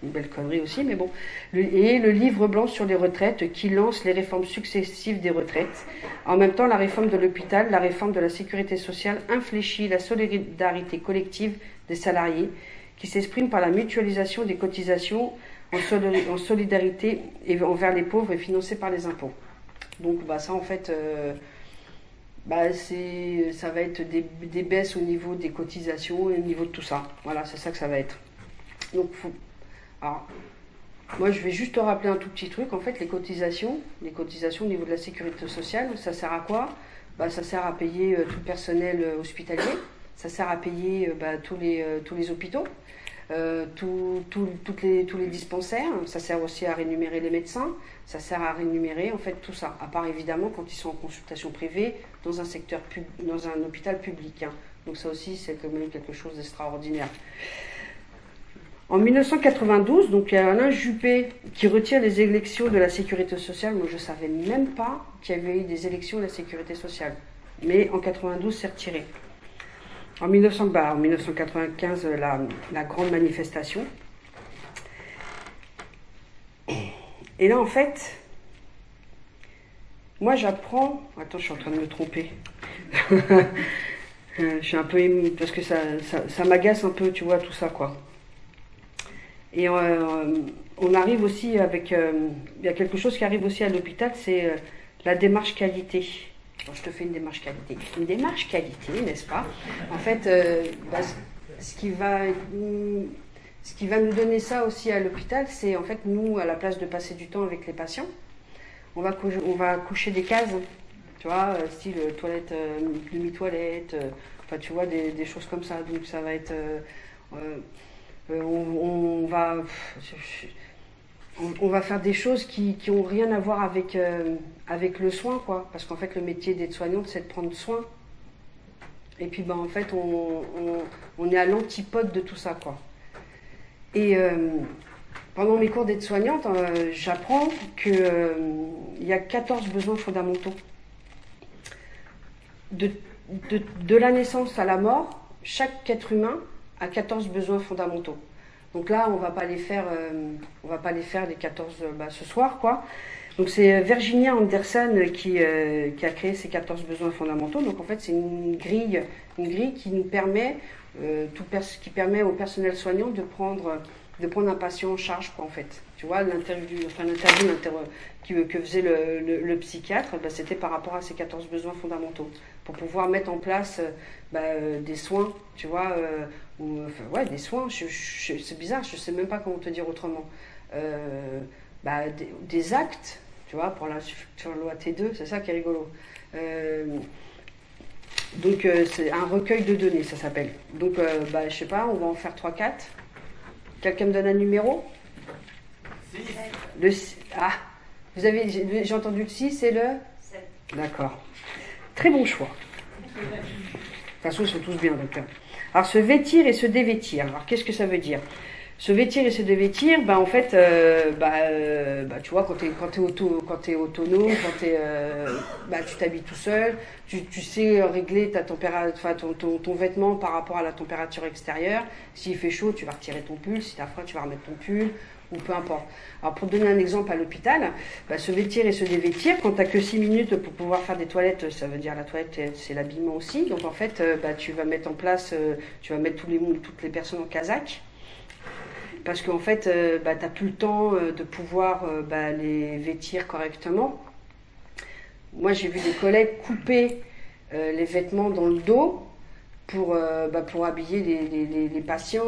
belle connerie aussi, mais bon. Et le livre blanc sur les retraites qui lance les réformes successives des retraites. En même temps, la réforme de l'hôpital, la réforme de la sécurité sociale infléchit la solidarité collective des salariés qui s'exprime par la mutualisation des cotisations en solidarité et envers les pauvres et financée par les impôts. Donc bah, ça en fait, ça va être des baisses au niveau des cotisations et au niveau de tout ça. Voilà, c'est ça que ça va être. Donc alors, moi je vais juste te rappeler un tout petit truc. En fait, les cotisations au niveau de la sécurité sociale, ça sert à quoi? Bah, ça sert à payer tout le personnel hospitalier, ça sert à payer tous les hôpitaux. Tous les dispensaires, ça sert aussi à rémunérer les médecins, ça sert à rémunérer en fait tout ça, à part évidemment quand ils sont en consultation privée dans un dans un hôpital public. Hein. Donc ça aussi c'est quand même quelque chose d'extraordinaire. En 1992, donc il y a Alain Juppé qui retire les élections de la sécurité sociale. Moi je ne savais même pas qu'il y avait eu des élections de la sécurité sociale, mais en 92 c'est retiré. En 1995, la grande manifestation. Et là, en fait, moi, j'apprends... Attends, je suis en train de me tromper. Je suis un peu émue, parce que ça m'agace un peu, tu vois, tout ça, quoi. Et on arrive aussi avec... il y a quelque chose qui arrive aussi à l'hôpital, c'est la démarche qualité. Bon, je te fais une démarche qualité. Une démarche qualité, n'est-ce pas? En fait, ce qui va nous donner ça aussi à l'hôpital, c'est en fait nous, à la place de passer du temps avec les patients, on va coucher des cases, tu vois, style toilette, demi-toilette, enfin tu vois, des choses comme ça. Donc ça va être... on va faire des choses qui ont rien à voir avec le soin, quoi. Parce qu'en fait, le métier d'aide-soignante, c'est de prendre soin. Et puis, en fait, on est à l'antipode de tout ça, quoi. Et pendant mes cours d'aide-soignante, j'apprends qu'il y a 14 besoins fondamentaux. De la naissance à la mort, chaque être humain a 14 besoins fondamentaux. Donc là, on va pas les faire les 14 ce soir, quoi. Donc c'est Virginia Anderson qui a créé ces 14 besoins fondamentaux. Donc en fait, c'est une grille qui nous permet qui permet au personnel soignant de prendre un patient en charge, quoi, en fait. Tu vois, l'interview que faisait le psychiatre, c'était par rapport à ces 14 besoins fondamentaux, pour pouvoir mettre en place des soins, tu vois, des soins, c'est bizarre, je sais même pas comment te dire autrement. Des actes, tu vois, sur la loi T2, c'est ça qui est rigolo. Donc c'est un recueil de données, ça s'appelle. Donc je sais pas, on va en faire 3-4. Quelqu'un me donne un numéro? 6. J'ai entendu le 6 et le 7. D'accord. Très bon choix. De toute façon, ils sont tous bien, donc. Alors, se vêtir et se dévêtir. Alors, qu'est-ce que ça veut dire? Se vêtir et se dévêtir, en fait, tu vois, quand t'es autonome, tu t'habilles tout seul, tu sais régler ta température, ton vêtement par rapport à la température extérieure. S'il fait chaud, tu vas retirer ton pull. Si t'as froid, tu vas remettre ton pull. ou peu importe. Alors pour donner un exemple à l'hôpital, bah, se vêtir et se dévêtir, quand tu n'as que 6 minutes pour pouvoir faire des toilettes, ça veut dire la toilette c'est l'habillement aussi, donc en fait bah, tu vas mettre en place, tu vas mettre toutes les personnes en casaque, parce qu'en fait bah, tu n'as plus le temps de pouvoir bah, les vêtir correctement. Moi j'ai vu des collègues couper les vêtements dans le dos, pour habiller les patients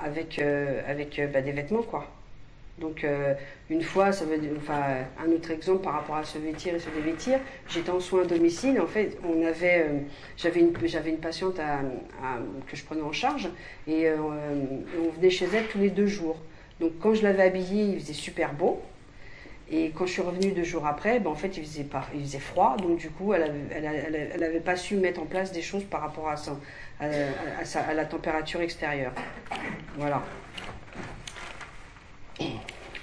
avec bah, des vêtements, quoi. Donc, une fois, ça veut dire, enfin, un autre exemple par rapport à se vêtir et se dévêtir, j'étais en soins à domicile, en fait, j'avais une patiente que je prenais en charge, et on venait chez elle tous les 2 jours. Donc, quand je l'avais habillée, il faisait super beau. Et quand je suis revenue 2 jours après, ben en fait, il faisait froid, donc du coup, elle avait pas su mettre en place des choses par rapport à la température extérieure. Voilà.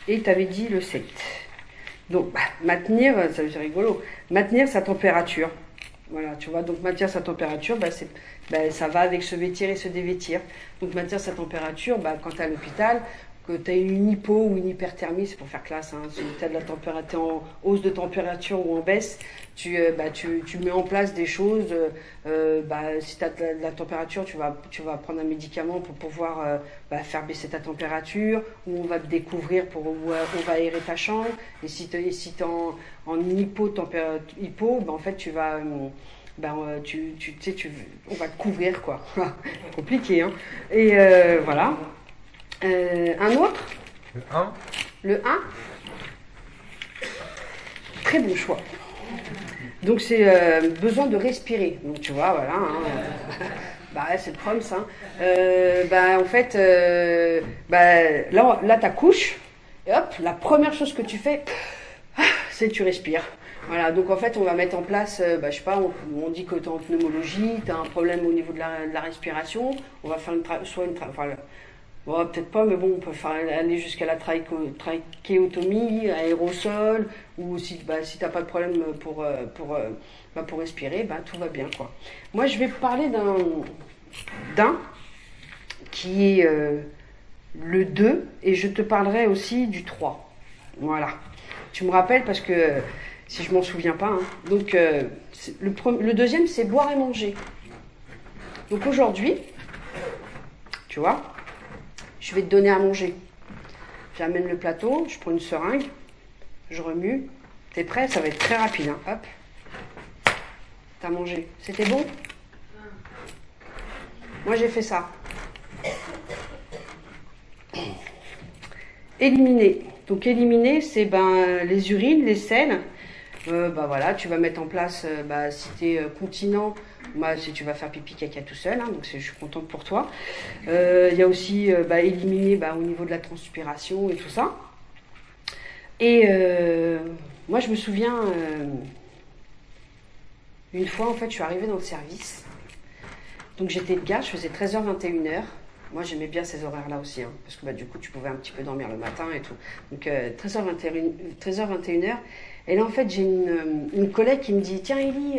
Et tu avais dit le 7. Donc, bah, maintenir, ça veut dire rigolo, maintenir sa température. Voilà, tu vois, donc maintenir sa température, bah, ça va avec se vêtir et se dévêtir. Donc, maintenir sa température, bah, quand tu es à l'hôpital, que tu as une hypo ou une hyperthermie, c'est pour faire classe, hein, si tu as de la température en hausse de température ou en baisse, tu mets en place des choses. Si tu as de la température, tu vas prendre un médicament pour pouvoir faire baisser ta température, ou on va te découvrir on va aérer ta chambre. Et si tu es en hypo, en fait, tu vas... on va te couvrir, quoi. Compliqué, hein. Et voilà. Un autre? Le 1. Le 1. Très bon choix. Donc c'est besoin de respirer. Donc tu vois, voilà. Hein. Bah c'est le Proms. Hein. En fait, là t'accouches. Et hop, la première chose que tu fais, c'est tu respires. Voilà, donc en fait on va mettre en place, je sais pas, on dit que tu es en pneumologie, tu as un problème au niveau de la respiration, on va faire bon, peut-être pas, mais bon, on peut aller jusqu'à la trachéotomie, aérosol, ou si t'as pas de problème pour respirer, tout va bien, quoi. Moi, je vais parler d'un qui est le 2, et je te parlerai aussi du 3. Voilà. Tu me rappelles parce que si je m'en souviens pas, hein. Donc, le deuxième, c'est boire et manger. Donc aujourd'hui, tu vois, je vais te donner à manger. J'amène le plateau, je prends une seringue, je remue. T'es prêt? Ça va être très rapide. Hein. Hop. T'as mangé. C'était bon? Moi, j'ai fait ça. Éliminer. Donc, éliminer, c'est les urines, les selles. Voilà, tu vas mettre en place, si tu es continent, si tu vas faire pipi caca tout seul, hein, donc je suis contente pour toi. Il y a aussi éliminer au niveau de la transpiration et tout ça. Et moi je me souviens, une fois en fait je suis arrivée dans le service, donc j'étais de garde, je faisais 13h 21h. Moi j'aimais bien ces horaires là aussi, hein, parce que du coup tu pouvais un petit peu dormir le matin et tout. Donc 13h 21h. Et là, en fait, j'ai une collègue qui me dit « Tiens, Élie,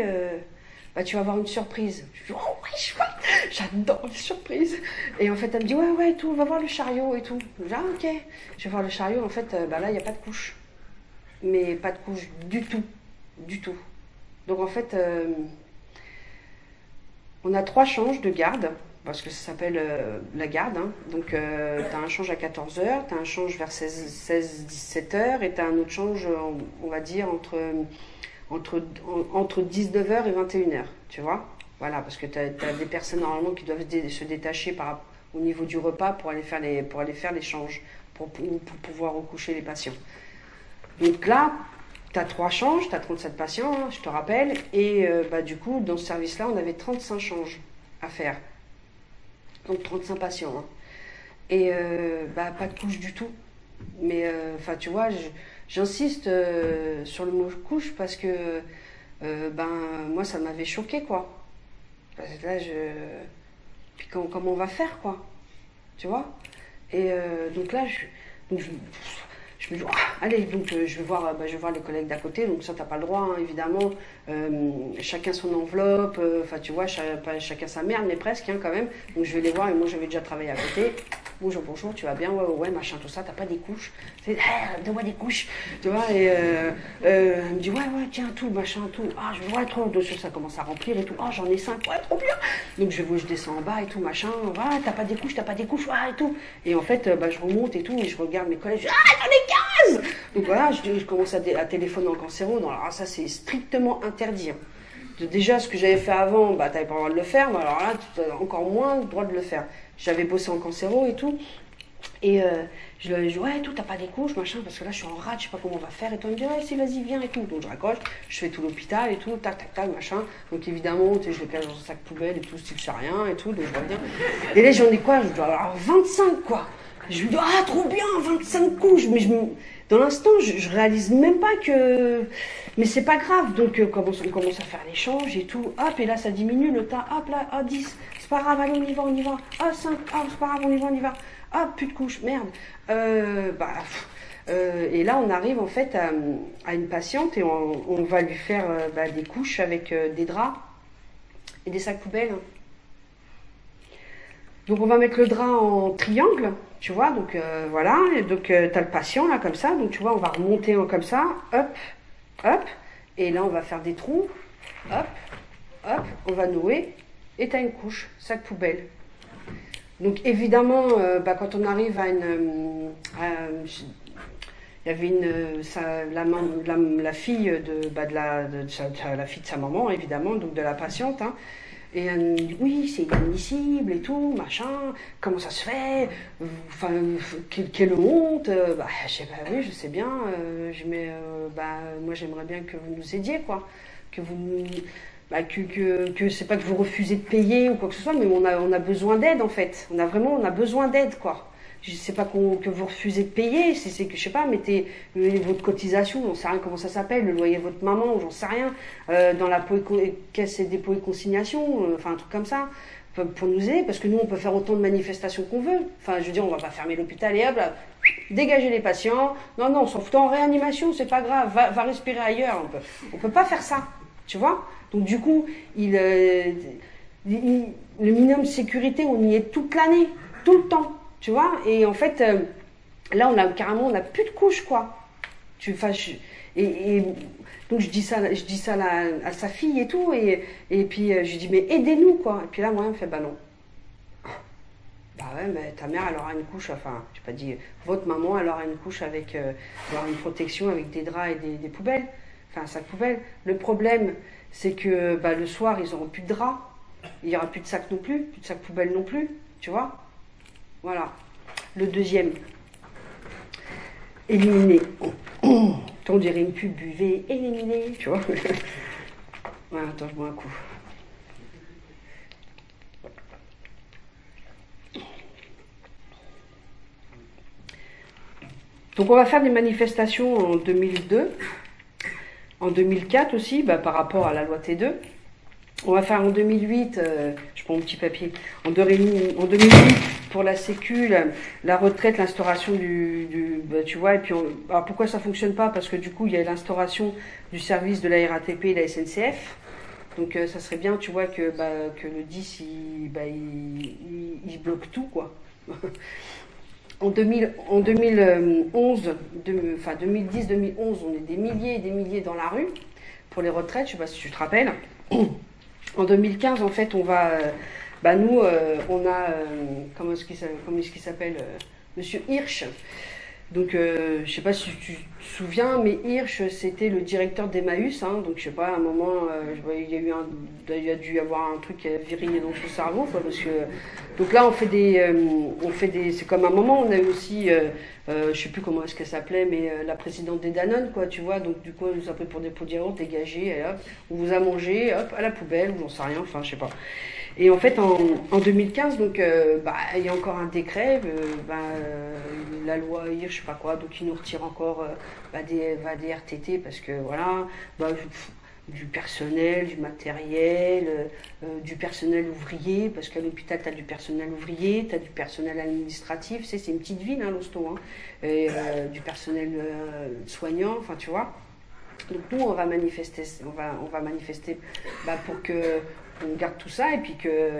tu vas avoir une surprise. » Je dis « Oh, ouais, chouette, j'adore les surprises. » Et en fait, elle me dit « Ouais, tout, on va voir le chariot et tout. » Je dis « Ah, ok. » Je vais voir le chariot. En fait, là, il n'y a pas de couche. Mais pas de couche du tout. Du tout. Donc, en fait, on a 3 changes de garde. Parce que ça s'appelle la garde. Hein. Donc, tu as un change à 14h, tu as un change vers 16-17h, et tu as un autre change, on va dire, entre 19h et 21h. Tu vois? Voilà, parce que tu as des personnes normalement qui doivent se détacher au niveau du repas pour aller faire les changes, pour pouvoir recoucher les patients. Donc là, tu as 3 changes, tu as 37 patients, hein, je te rappelle, et du coup, dans ce service-là, on avait 35 changes à faire. Donc 35 patients. Hein. Et pas de couche du tout. Mais tu vois, j'insiste sur le mot couche parce que moi ça m'avait choqué, quoi. Parce que là puis comment on va faire, quoi. Tu vois? Et donc là je me dis, allez, donc je vais voir les collègues d'à côté, donc ça t'as pas le droit, hein, évidemment, chacun son enveloppe, tu vois, chacun sa merde, mais presque, hein, quand même, donc je vais les voir, et moi j'avais déjà travaillé à côté, bonjour, bonjour, tu vas bien, ouais, ouais, machin, tout ça, t'as pas des couches? C'est, ah, donne-moi des couches, tu vois, et elle me dit, ouais, ouais, tiens, tout, machin, tout, ah, je vois trop, dessus, ça commence à remplir et tout, ah, j'en ai 5, ouais, trop bien. Donc je descends en bas et tout, machin, ah, t'as pas des couches, ouais, et tout. Et en fait, je remonte et tout, et je regarde mes collègues, je dis, ah, j'en ai 15. Donc voilà, je commence à téléphoner en cancéro, non, alors ça, c'est strictement interdit. Hein. Déjà, ce que j'avais fait avant, t'avais pas le droit de le faire, mais alors là, tu as encore moins le droit de le faire. J'avais bossé en cancéro et tout, et je lui ai dit, ouais, tout, t'as pas des couches, machin, parce que là, je suis en rate, je sais pas comment on va faire, et toi, il me dit, ouais, si, vas-y, viens, et tout. Donc je raccroche, je fais tout l'hôpital et tout, tac, tac, tac, machin. Donc évidemment, tu sais, je les cache dans un sac poubelle et tout, style, je sais rien, et tout, donc je reviens. Et là, j'en ai quoi? Je dois avoir 25, quoi. Je lui dis, ah, trop bien, 25 couches, mais dans l'instant, je réalise même pas que... Mais c'est pas grave, donc on commence à faire l'échange et tout, hop, et là ça diminue le tas, hop là, ah 10, c'est pas grave, allez on y va, ah 5, ah c'est pas grave, on y va, ah plus de couches, merde. Et là on arrive en fait à une patiente et on va lui faire des couches avec des draps et des sacs poubelles. Donc on va mettre le drap en triangle, tu vois, donc voilà, et donc t'as le patient là comme ça, donc tu vois, on va remonter comme ça, hop, hop, et là on va faire des trous, hop, hop, on va nouer, et t'as une couche, sac poubelle. Donc évidemment, quand on arrive à une... il y avait la fille la fille de sa maman, évidemment, donc de la patiente, hein. Et elle me dit, oui, c'est inadmissible et tout, machin, comment ça se fait, enfin, quelle honte, je sais pas, oui, je sais bien, moi j'aimerais bien que vous nous aidiez, quoi, que vous nous, que c'est pas que vous refusez de payer ou quoi que ce soit, mais on a besoin d'aide en fait, on a besoin d'aide, quoi. Je sais pas que vous refusez de payer, c'est que je sais pas, mettez votre cotisation, j'en sais rien comment ça s'appelle, le loyer de votre maman, ou j'en sais rien, dans la caisse et dépôt et consignation, enfin un truc comme ça, pour nous aider, parce que nous on peut faire autant de manifestations qu'on veut. Enfin je veux dire, on va pas fermer l'hôpital et hop là, dégager les patients, non, on s'en fout en réanimation, c'est pas grave, va respirer ailleurs, on peut pas faire ça, tu vois. Donc du coup, le minimum de sécurité, on y est toute l'année, tout le temps. Tu vois, et en fait, là, on a plus de couches, quoi. Donc je dis ça à sa fille et tout, et puis je lui dis, mais aidez-nous, quoi. Et puis là, moi, elle me fait, bah non. Bah ouais, mais ta mère, elle aura une couche, enfin, je pas dit, votre maman, elle aura une couche avec une protection avec des draps et des poubelles, enfin, un sac poubelle. Le problème, c'est que le soir, ils auront plus de draps, il y aura plus de sacs non plus, plus de sacs poubelles non plus, tu vois. Voilà. Le deuxième. Éliminé. On dirait une pub, buvez, éliminé, tu vois. Voilà, attends, je bois un coup. Donc on va faire des manifestations en 2002, en 2004 aussi, par rapport à la loi T2. On va faire en 2008, je prends mon petit papier, en 2008 pour la sécu, la retraite, l'instauration tu vois, et puis alors pourquoi ça fonctionne pas? Parce que du coup il y a l'instauration du service de la RATP et la SNCF, donc ça serait bien, tu vois, que le 10 il bloque tout, quoi. En 2011, 2010-2011, on est des milliers et des milliers dans la rue pour les retraites, je sais pas si tu te rappelles. En 2015, en fait, on va... nous, on a... comment est-ce qu'il s'appelle Monsieur Hirsch. Donc, je sais pas si tu te souviens, mais Hirsch, c'était le directeur d'Emmaüs. Hein, donc, je sais pas, à un moment, il y a dû y avoir un truc qui a viré dans son cerveau. Quoi, parce que, donc là, on fait des... C'est comme à un moment, on a eu aussi... je sais plus comment est-ce qu'elle s'appelait, mais la présidente des Danone, quoi, tu vois. Donc, du coup, elle nous a pris pour des pots de yaourt dégagés, et hop, on vous a mangé, hop, à la poubelle, ou j'en sais rien, enfin, je sais pas. Et en fait, en 2015, donc, il y a encore un décret, la loi Hirsch, je sais pas quoi, donc ils nous retirent encore des RTT parce que voilà, du personnel, du matériel, du personnel ouvrier, parce qu'à l'hôpital, tu as du personnel ouvrier, tu as du personnel administratif, c'est une petite ville, hein, l'hosto, hein, et du personnel soignant, enfin, tu vois. Donc nous, on va manifester pour que on garde tout ça, et puis que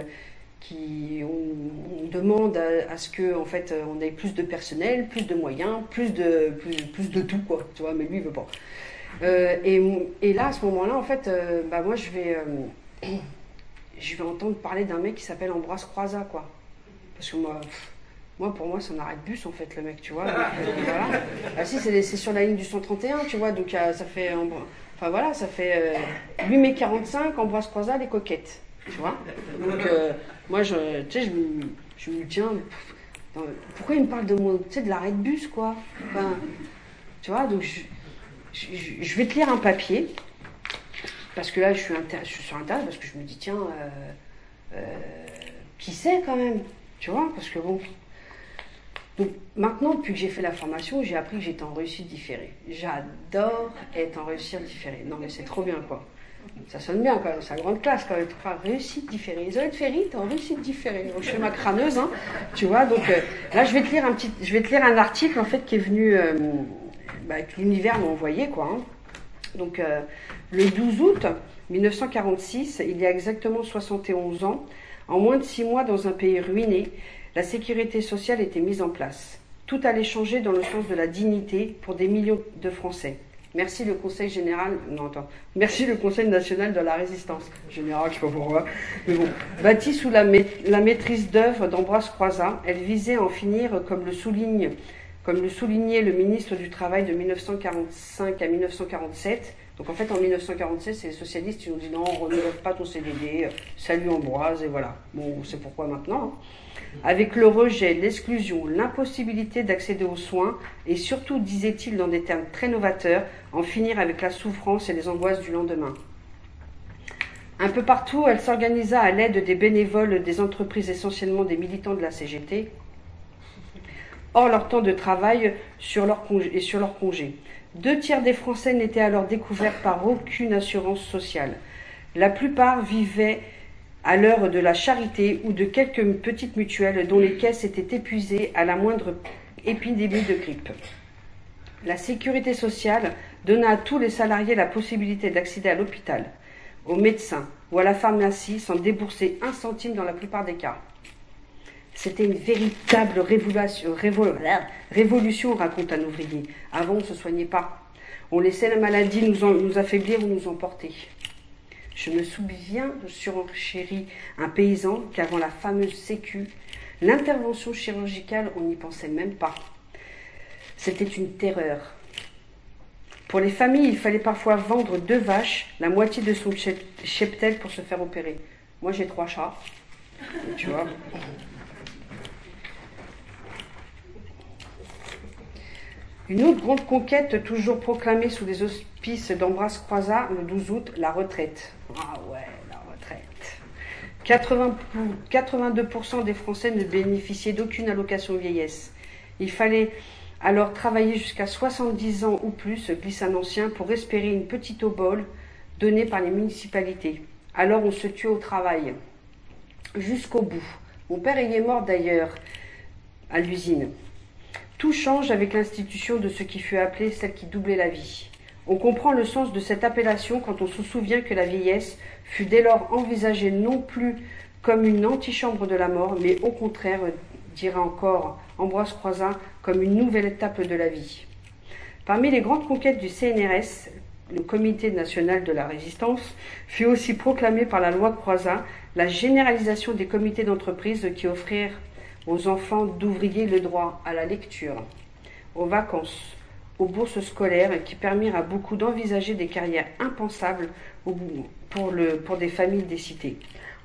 on demande à ce que en fait on ait plus de personnel, plus de moyens, plus de tout quoi, tu vois, mais lui il veut pas. Et là à ce moment-là en fait, bah moi je vais entendre parler d'un mec qui s'appelle Ambroise Croizat quoi, parce que moi pour moi c'est un arrêt de bus en fait le mec, tu vois. Donc, voilà. Ah si c'est sur la ligne du 131, tu vois, donc ça fait enfin voilà, ça fait 8 mai 45, Ambroise Croizat les coquettes. Tu vois. Donc, moi, tu sais, je me tiens. Pourquoi il me parle de mon, tu sais, de l'arrêt de bus, quoi. Enfin, tu vois, donc je vais te lire un papier. Parce que là, je suis sur Internet, parce que je me dis, tiens, qui sait quand même. Tu vois, parce que bon. Donc maintenant, depuis que j'ai fait la formation, j'ai appris que j'étais en réussite différée. J'adore être en réussite différée. Non, mais c'est trop bien, quoi. Ça sonne bien quand même, c'est la grande classe quand même. Enfin, réussite différée. Elisabeth Ferry, t'es en réussite différée. Donc, je fais ma crâneuse, hein, tu vois. Donc là, je vais te lire un article en fait qui est venu, que l'univers m'a envoyé, quoi. Hein. Donc le 12 août 1946, il y a exactement 71 ans, en moins de 6 mois dans un pays ruiné, la sécurité sociale était mise en place. Tout allait changer dans le sens de la dignité pour des millions de Français. Merci le Conseil général, merci le Conseil national de la résistance générale, je sais pas pourquoi, mais bon, bâtie sous la maîtrise d'œuvre d'Ambroise Croizat, elle visait à en finir, comme le soulignait le ministre du Travail de 1945 à 1947. Donc en fait en 1947, c'est les socialistes qui ont dit non, on ne renouvelle pas ton CDD, salut Ambroise, et voilà. Bon, c'est pourquoi maintenant. Hein. Avec le rejet, l'exclusion, l'impossibilité d'accéder aux soins, et surtout, disait-il dans des termes très novateurs, en finir avec la souffrance et les angoisses du lendemain. Un peu partout, elle s'organisa à l'aide des bénévoles des entreprises, essentiellement des militants de la CGT, hors leur temps de travail sur leur congé. 2 tiers des Français n'étaient alors découverts par aucune assurance sociale. La plupart vivaient à l'heure de la charité ou de quelques petites mutuelles dont les caisses étaient épuisées à la moindre épidémie de grippe. La sécurité sociale donna à tous les salariés la possibilité d'accéder à l'hôpital, aux médecins ou à la pharmacie sans débourser 1 centime dans la plupart des cas. C'était une véritable révolution, raconte un ouvrier. Avant, on ne se soignait pas. On laissait la maladie nous affaiblir ou nous emporter. Je me souviens de surenchérir un paysan qu'avant la fameuse Sécu, l'intervention chirurgicale, on n'y pensait même pas. C'était une terreur. Pour les familles, il fallait parfois vendre 2 vaches, la moitié de son cheptel pour se faire opérer. Moi, j'ai 3 chats, tu vois. Une autre grande conquête, toujours proclamée sous les auspices d'Ambroise Croizat, le 12 août, la retraite. Ah ouais, la retraite. 82% des Français ne bénéficiaient d'aucune allocation vieillesse. Il fallait alors travailler jusqu'à 70 ans ou plus, glisse un ancien, pour espérer une petite obole donnée par les municipalités. Alors on se tuait au travail, jusqu'au bout. Mon père y est mort d'ailleurs, à l'usine. Tout change avec l'institution de ce qui fut appelé celle qui doublait la vie. On comprend le sens de cette appellation quand on se souvient que la vieillesse fut dès lors envisagée non plus comme une antichambre de la mort, mais au contraire, dira encore Ambroise Croizat, comme une nouvelle étape de la vie. Parmi les grandes conquêtes du CNRS, le Comité national de la résistance, fut aussi proclamé par la loi Croizat la généralisation des comités d'entreprise qui offrirent aux enfants d'ouvriers le droit à la lecture, aux vacances, aux bourses scolaires qui permirent à beaucoup d'envisager des carrières impensables pour des familles des cités.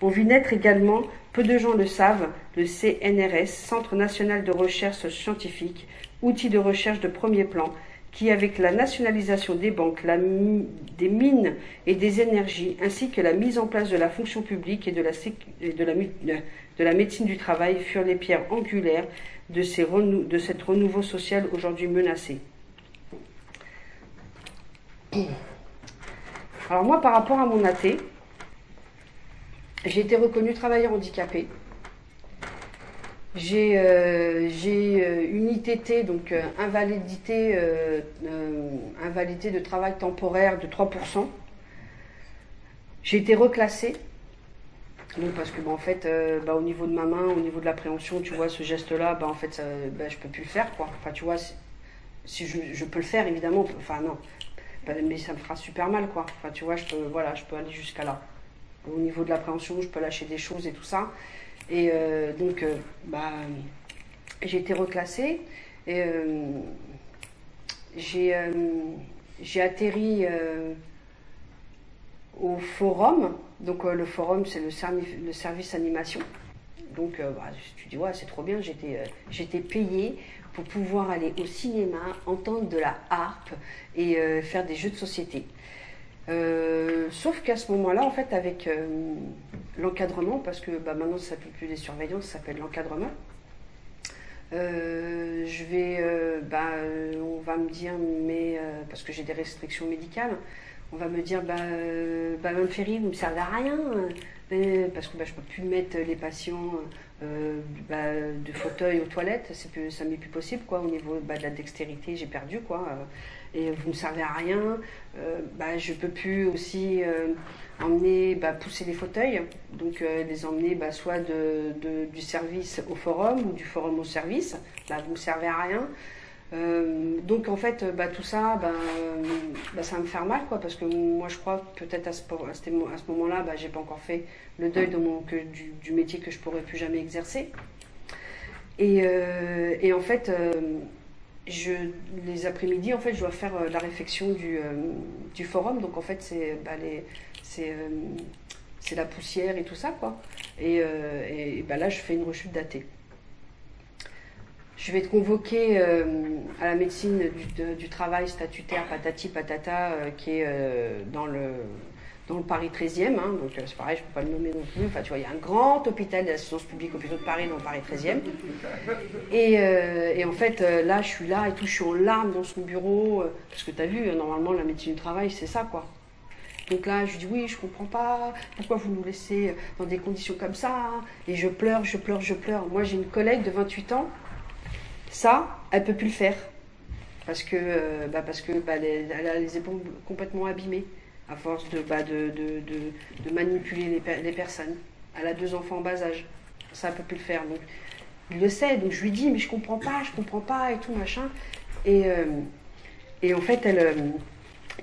On vit naître également, peu de gens le savent, le CNRS, Centre national de recherche scientifique, outil de recherche de premier plan, qui, avec la nationalisation des banques, des mines et des énergies, ainsi que la mise en place de la fonction publique et de la médecine du travail, furent les pierres angulaires de cet renouveau social aujourd'hui menacé. Alors moi, par rapport à mon AT, j'ai été reconnue travailleur handicapé. J'ai une ITT, donc invalidité de travail temporaire de 3%. J'ai été reclassée Donc parce que en fait, au niveau de ma main, au niveau de l'appréhension, tu vois, ce geste-là, en fait, je peux plus le faire, quoi. Enfin, tu vois, si je peux le faire, évidemment, enfin non, mais ça me fera super mal, quoi. Enfin, tu vois, je peux aller jusqu'à là. Au niveau de l'appréhension, je peux lâcher des choses et tout ça. Et donc, j'ai été reclassée et j'ai atterri au forum. Donc le forum, c'est le service animation. Donc tu dis, ouais, c'est trop bien, j'étais payée pour pouvoir aller au cinéma, entendre de la harpe et faire des jeux de société. Sauf qu'à ce moment-là, en fait, avec l'encadrement, parce que maintenant ça ne s'appelle plus les surveillants, ça s'appelle l'encadrement, on va me dire, parce que j'ai des restrictions médicales, on va me dire, Mme Ferry, vous ne me servez à rien, parce que je ne peux plus mettre les patients de fauteuil aux toilettes, ça m'est plus possible, quoi, au niveau de la dextérité, j'ai perdu, quoi, et vous ne me servez à rien, je ne peux plus aussi emmener, pousser les fauteuils, donc les emmener soit du service au forum ou du forum au service, vous ne me servez à rien. Donc en fait, tout ça, ça va me faire mal, quoi, parce que moi je crois que peut-être à ce moment-là, j'ai pas encore fait le deuil du métier que je pourrais plus jamais exercer. Et en fait, les après-midi, en fait, je dois faire la réfection du forum. Donc en fait, c'est la poussière et tout ça, quoi. Et là, je fais une rechute datée. Je vais être convoquée à la médecine du travail statutaire patati patata qui est dans le Paris 13e. Hein, donc c'est pareil, je ne peux pas le nommer non plus. Enfin, tu vois, il y a un grand hôpital d'assistance publique, hôpital de Paris, dans le Paris 13e. Et en fait, là, je suis là et tout, je suis en larmes dans son bureau. Parce que tu as vu, normalement, la médecine du travail, c'est ça, quoi. Donc là, je lui dis, oui, je comprends pas, pourquoi vous nous laissez dans des conditions comme ça? Et je pleure. Moi, j'ai une collègue de 28 ans. Ça, elle peut plus le faire parce que elle a les épaules complètement abîmées à force de manipuler les personnes. Elle a 2 enfants en bas âge. Ça, elle peut plus le faire. Donc, il le sait. Donc je lui dis, mais je comprends pas et tout machin. Et en fait,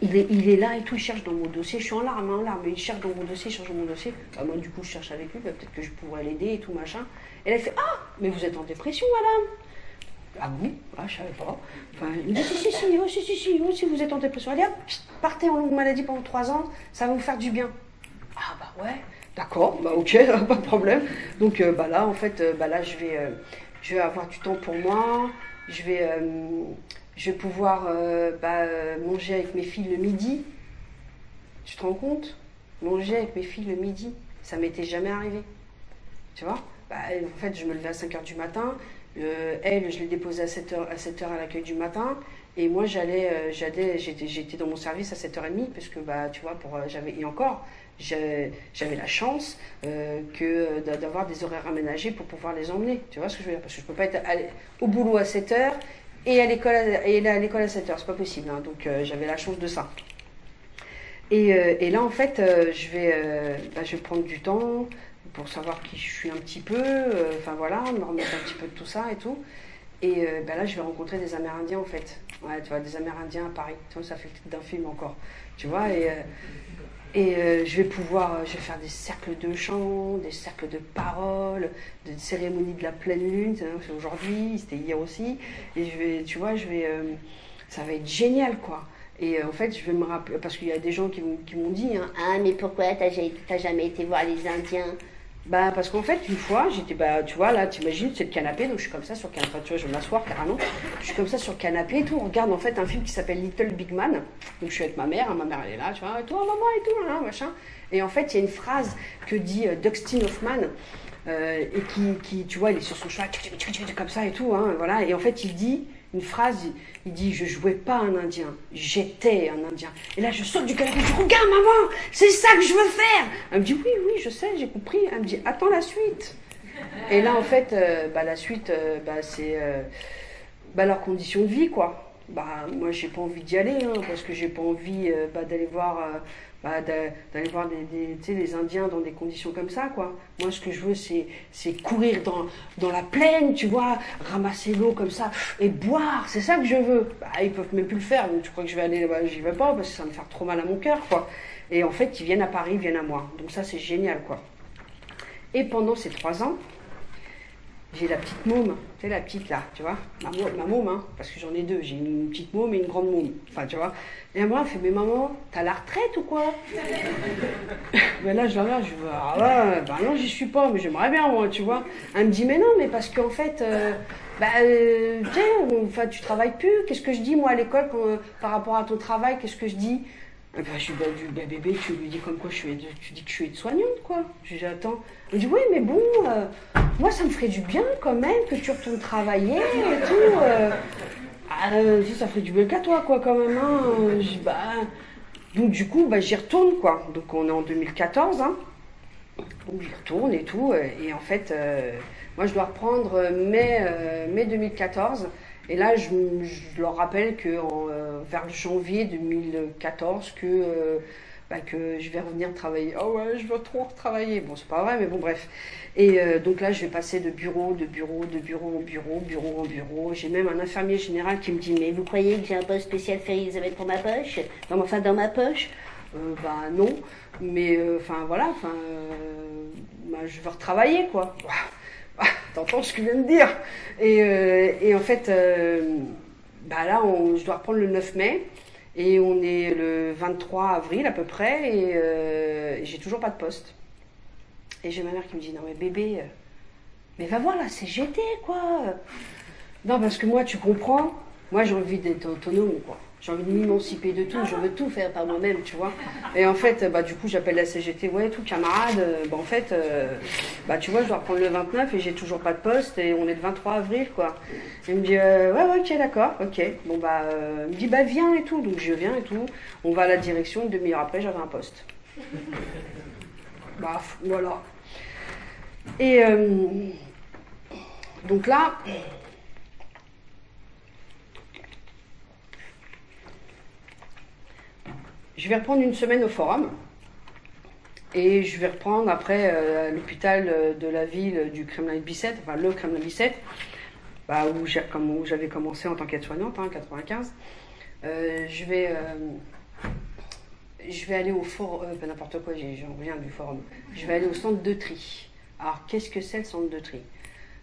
il est là et tout. Il cherche dans mon dossier. Je suis en larmes, mais il cherche dans mon dossier. Moi, du coup, je cherche avec lui. Peut-être que je pourrais l'aider et tout machin. Et elle fait, ah, mais vous êtes en dépression, madame. Ah bon? Ah, je savais pas. Enfin, il me dit si vous êtes en dépression, allez hop, partez en longue maladie pendant 3 ans, ça va vous faire du bien. Ah ouais, d'accord, ok, pas de problème. Donc là, en fait, là, je vais avoir du temps pour moi, je vais pouvoir manger avec mes filles le midi. Tu te rends compte? Manger avec mes filles le midi, ça m'était jamais arrivé. Tu vois? En fait, je me levais à 5h du matin. Elle, je l'ai déposée à 7h à l'accueil du matin. Et moi, j'étais dans mon service à 7h30, parce que, tu vois, j'avais la chance d'avoir des horaires aménagés pour pouvoir les emmener. Tu vois ce que je veux dire? Parce que je ne peux pas être au boulot à 7h et à l'école à 7h. C'est pas possible. Hein. Donc, j'avais la chance de ça. Et là, en fait, je vais prendre du temps pour savoir qui je suis un petit peu, me remettre un petit peu de tout ça et tout. Et là, je vais rencontrer des Amérindiens, en fait. Ouais, tu vois, des Amérindiens à Paris. Tu vois, ça fait le titre d'un film encore. Tu vois, je vais faire des cercles de chant, des cercles de paroles, des cérémonies de la pleine lune. C'est aujourd'hui, c'était hier aussi. Et ça va être génial, quoi. Et en fait, je vais me rappeler, parce qu'il y a des gens qui m'ont dit, hein, ah, mais pourquoi t'as jamais été voir les Indiens? Parce qu'en fait, une fois, j'étais, tu vois, là, t'imagines, c'est le canapé, donc je suis comme ça sur le canapé, tu vois, je vais m'asseoir carrément, je suis comme ça sur le canapé et tout, on regarde en fait un film qui s'appelle Little Big Man, donc je suis avec ma mère elle est là, tu vois, toi, maman et tout, hein, machin, et en fait, il y a une phrase que dit Dustin Hoffman, et qui, tu vois, il est sur son cheval, comme ça et tout, hein, voilà, et en fait, il dit une phrase, il dit, je jouais pas un Indien, j'étais un Indien. Et là, je saute du canapé, je dis, regarde maman, c'est ça que je veux faire. Elle me dit, oui, je sais, j'ai compris. Elle me dit, attends la suite. Et là, en fait, la suite, c'est leurs conditions de vie, quoi. bah, moi, j'ai pas envie d'y aller, hein, parce que j'ai pas envie d'aller voir, d'aller voir tu sais, les Indiens dans des conditions comme ça, quoi. Moi, ce que je veux, c'est courir dans la plaine, tu vois, ramasser l'eau comme ça et boire. C'est ça que je veux. Bah, ils peuvent même plus le faire, donc tu crois que je vais aller là-bas? J'y vais pas, parce que ça va me faire trop mal à mon cœur, quoi. Et en fait, ils viennent à Paris, ils viennent à moi. Donc ça, c'est génial, quoi. Et pendant ces 3 ans, j'ai la petite môme, tu sais, la petite là, tu vois, ma môme, hein, parce que j'en ai 2, j'ai une petite môme et une grande môme, enfin, tu vois. Et moi, elle fait, mais maman, t'as la retraite ou quoi? Ben là, je la regarde, je dis, ah ouais, ben non, j'y suis pas, mais j'aimerais bien, moi, tu vois. Elle me dit, mais non, mais parce qu'en fait, tu sais, tu travailles plus, qu'est-ce que je dis, moi, à l'école, par rapport à ton travail, qu'est-ce que je dis? Ben, je lui dis, bah, bébé, tu lui dis comme quoi tu dis que je suis aide-soignante, quoi. Je lui dis, attends. Elle me dit, oui, mais bon, moi, ça me ferait du bien quand même que tu retournes travailler et tout. Si ça ferait du bien qu'à toi, quoi, quand même. Hein. Je dis, bah. Donc, du coup, bah, j'y retourne, quoi. Donc, on est en 2014, hein. Donc, j'y retourne et tout. Et en fait, moi, je dois reprendre mai 2014. Et là, je leur rappelle que vers janvier 2014, que je vais revenir travailler. Oh ouais, je veux trop retravailler. Bon, c'est pas vrai, mais bon, bref. Et donc là, je vais passer de bureau en bureau. J'ai même un infirmier général qui me dit, mais vous croyez que j'ai un poste spécial fait Elisabeth pour ma poche? Enfin, dans ma poche? Bah non. Mais enfin, voilà, je veux retravailler, quoi. T'entends ce que je viens de dire? Et en fait, là, je dois reprendre le 9 mai. Et on est le 23 avril à peu près. Et j'ai toujours pas de poste. Et j'ai ma mère qui me dit, non mais bébé, mais va voir la CGT, quoi. Non, parce que moi, tu comprends, moi j'ai envie d'être autonome, quoi. J'ai envie de m'émanciper de tout, je veux tout faire par moi-même, tu vois. Et en fait, du coup, j'appelle la CGT, ouais, tout, camarade. En fait, tu vois, je dois reprendre le 29 et j'ai toujours pas de poste et on est le 23 avril, quoi. Il me dit, ouais, ok, d'accord, ok. Bon, il me dit, viens et tout. Donc, je viens et tout. On va à la direction, une demi-heure après, j'avais un poste. Voilà. Et donc là, je vais reprendre une semaine au forum et je vais reprendre après l'hôpital de la ville du Kremlin-Bicêtre, enfin le Kremlin-Bicêtre, où j'avais commencé en tant qu'aide-soignante, en 95. Je vais aller au forum, n'importe quoi, j'en reviens du forum. Je vais aller au centre de tri. Alors, qu'est-ce que c'est le centre de tri?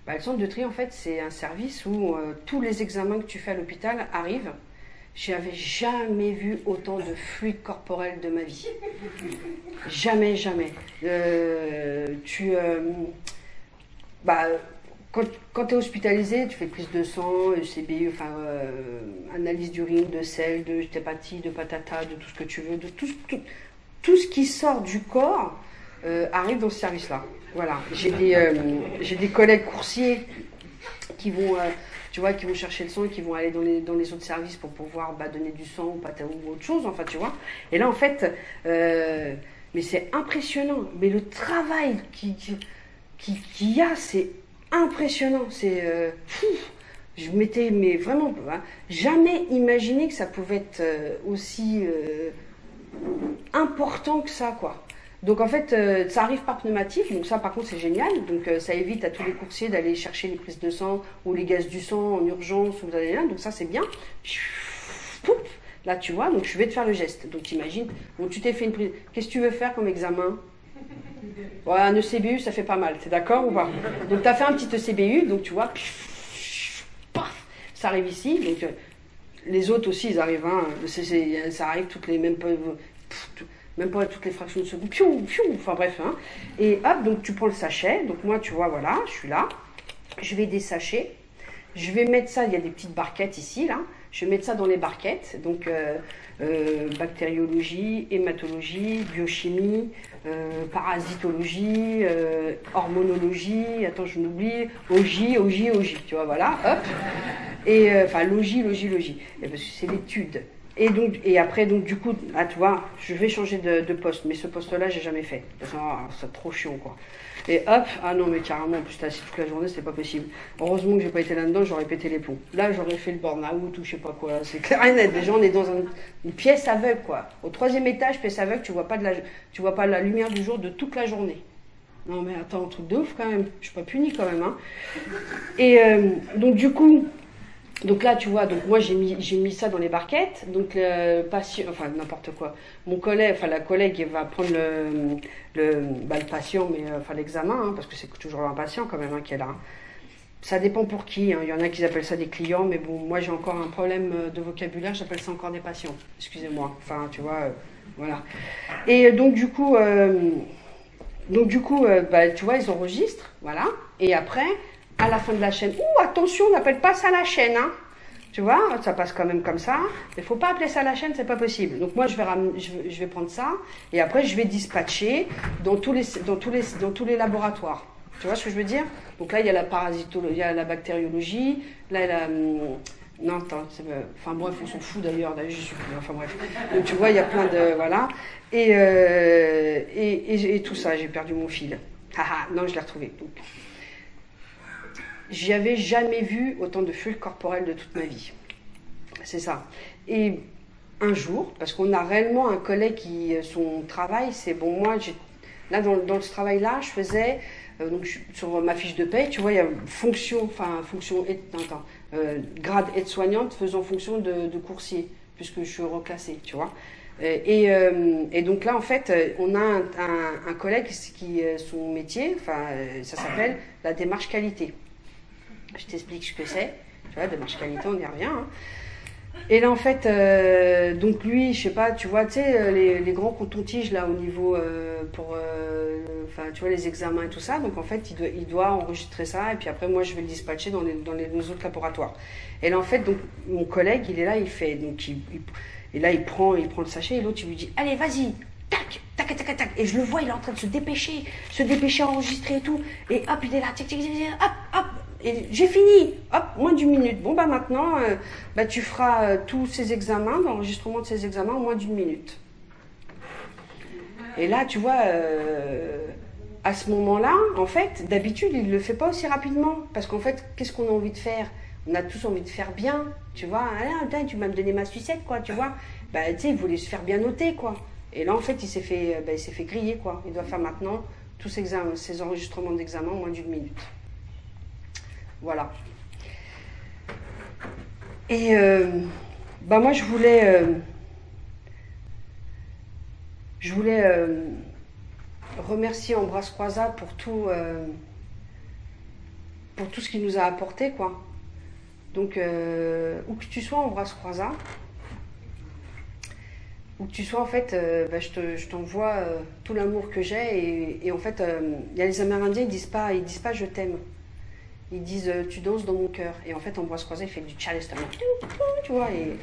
Le centre de tri, en fait, c'est un service où tous les examens que tu fais à l'hôpital arrivent. J'avais jamais vu autant de fluide corporel de ma vie. Jamais. Quand tu es hospitalisé, tu fais prise de sang, CBU, analyse d'urine, de sel, de hépatite, de patata, de tout ce que tu veux, de tout ce qui sort du corps arrive dans ce service-là. Voilà. J'ai des collègues coursiers qui vont chercher le sang et qui vont aller dans les autres services pour pouvoir donner du sang ou autre chose, enfin, tu vois. Et là, en fait, mais c'est impressionnant. Mais le travail qu'il y a, c'est impressionnant. C'est fou. Je m'étais, mais vraiment, jamais imaginé que ça pouvait être aussi important que ça, quoi. Donc en fait, ça arrive par pneumatique, donc ça par contre c'est génial, donc ça évite à tous les coursiers d'aller chercher les prises de sang ou les gaz du sang en urgence, ou donc ça c'est bien. Là tu vois, donc je vais te faire le geste, donc t'imagines, bon tu t'es fait une prise, qu'est-ce que tu veux faire comme examen? Ouais, un ECBU ça fait pas mal, t'es d'accord ou pas? Donc t'as fait un petit ECBU, donc tu vois, paf, ça arrive ici, donc les autres aussi ils arrivent, hein, ça arrive toutes les mêmes... Même pas toutes les fractions de seconde, enfin bref, hein. Et hop, donc tu prends le sachet, donc moi tu vois, voilà, je suis là, je vais des sachets, je vais mettre ça, il y a des petites barquettes ici, là, je vais mettre ça dans les barquettes, donc bactériologie, hématologie, biochimie, parasitologie, hormonologie, attends je m'oublie, OJ, tu vois, voilà, hop, et logie, et parce que c'est l'étude Et après, donc, du coup, ah, tu vois, je vais changer de poste. Mais ce poste-là, j'ai jamais fait. Parce que, c'est trop chiant, quoi. Et hop, ah non, mais carrément, en plus, t'es assis toute la journée, c'était pas possible. Heureusement que j'ai pas été là-dedans, j'aurais pété les plombs. Là, j'aurais fait le burn-out ou je sais pas quoi. C'est clair et net. Déjà, on est dans une pièce aveugle, quoi. Au 3e étage, pièce aveugle, tu vois pas la lumière du jour de toute la journée. Non, mais attends, un truc de ouf, quand même. Je suis pas punie, quand même, hein. Et donc, du coup. Donc là, tu vois, donc moi j'ai mis ça dans les barquettes. Donc le patient, enfin n'importe quoi. Mon collègue, enfin la collègue, elle va prendre le patient, mais enfin l'examen, hein, parce que c'est toujours un patient quand même hein, qui est là. Ça dépend pour qui. Hein. Il y en a qui appellent ça des clients, mais bon, moi j'ai encore un problème de vocabulaire. J'appelle ça encore des patients. Excusez-moi. Enfin, tu vois, voilà. Et donc du coup, bah, tu vois, ils enregistrent, voilà. Et après. À la fin de la chaîne. Ouh, attention, on n'appelle pas ça la chaîne, hein. Tu vois, ça passe quand même comme ça. Mais il faut pas appeler ça la chaîne, c'est pas possible. Donc moi, je vais prendre ça et après, je vais dispatcher dans tous les laboratoires. Tu vois ce que je veux dire? Donc là, il y a la parasitologie, il y a la bactériologie. Là, il y a la... Non, attends, enfin bref, on s'en fout d'ailleurs. Enfin bref. Donc tu vois, il y a plein de... Voilà. Et tout ça, j'ai perdu mon fil. Haha, non, je l'ai retrouvé. Donc... J'avais jamais vu autant de fluide corporel de toute ma vie. C'est ça. Et un jour, parce qu'on a réellement un collègue qui, son travail, c'est bon, moi, là, dans ce travail-là, je faisais, donc sur ma fiche de paie, tu vois, il y a grade aide-soignante faisant fonction de coursier, puisque je suis reclassée, tu vois. Et donc là, en fait, on a un collègue qui, son métier, ça s'appelle la démarche qualité. Je t'explique ce que c'est. Tu vois, démarche qualité, on y revient. Hein. Et là, en fait, donc lui, je sais pas, tu vois, tu sais, les grands cotons-tiges, là, au niveau, tu vois, les examens et tout ça. Donc, en fait, il doit enregistrer ça. Et puis après, moi, je vais le dispatcher dans les autres laboratoires. Et là, en fait, donc, mon collègue, il est là, il fait, donc, et là, il prend le sachet. Et l'autre, il lui dit, allez, vas-y, tac, tac, tac, tac. Et je le vois, il est en train de se dépêcher à enregistrer et tout. Et hop, il est là, tic, tic, tic, hop, hop. Et j'ai fini, hop, moins d'1 minute. Bon, bah maintenant, tu feras tous ces examens, l'enregistrement de ces examens en moins d'1 minute. Et là, tu vois, à ce moment-là, en fait, d'habitude, il ne le fait pas aussi rapidement. Parce qu'en fait, qu'est-ce qu'on a envie de faire? On a tous envie de faire bien, tu vois. Ah, tu m'as donné ma sucette, quoi, tu vois. Bah, tu sais, il voulait se faire bien noter, quoi. Et là, en fait, il s'est fait griller, quoi. Il doit faire maintenant tous ces enregistrements d'examen en moins d'1 minute. Voilà. Et moi je voulais remercier Ambroise Croizat pour tout ce qu'il nous a apporté, quoi. Donc où que tu sois, Ambroise Croizat, où que tu sois, en fait, je t'envoie tout l'amour que j'ai. Et en fait, il y a les Amérindiens, ils disent pas je t'aime. Ils disent tu danses dans mon cœur. Et en fait, Ambroise Croizat, il fait du Charleston, tu vois. Et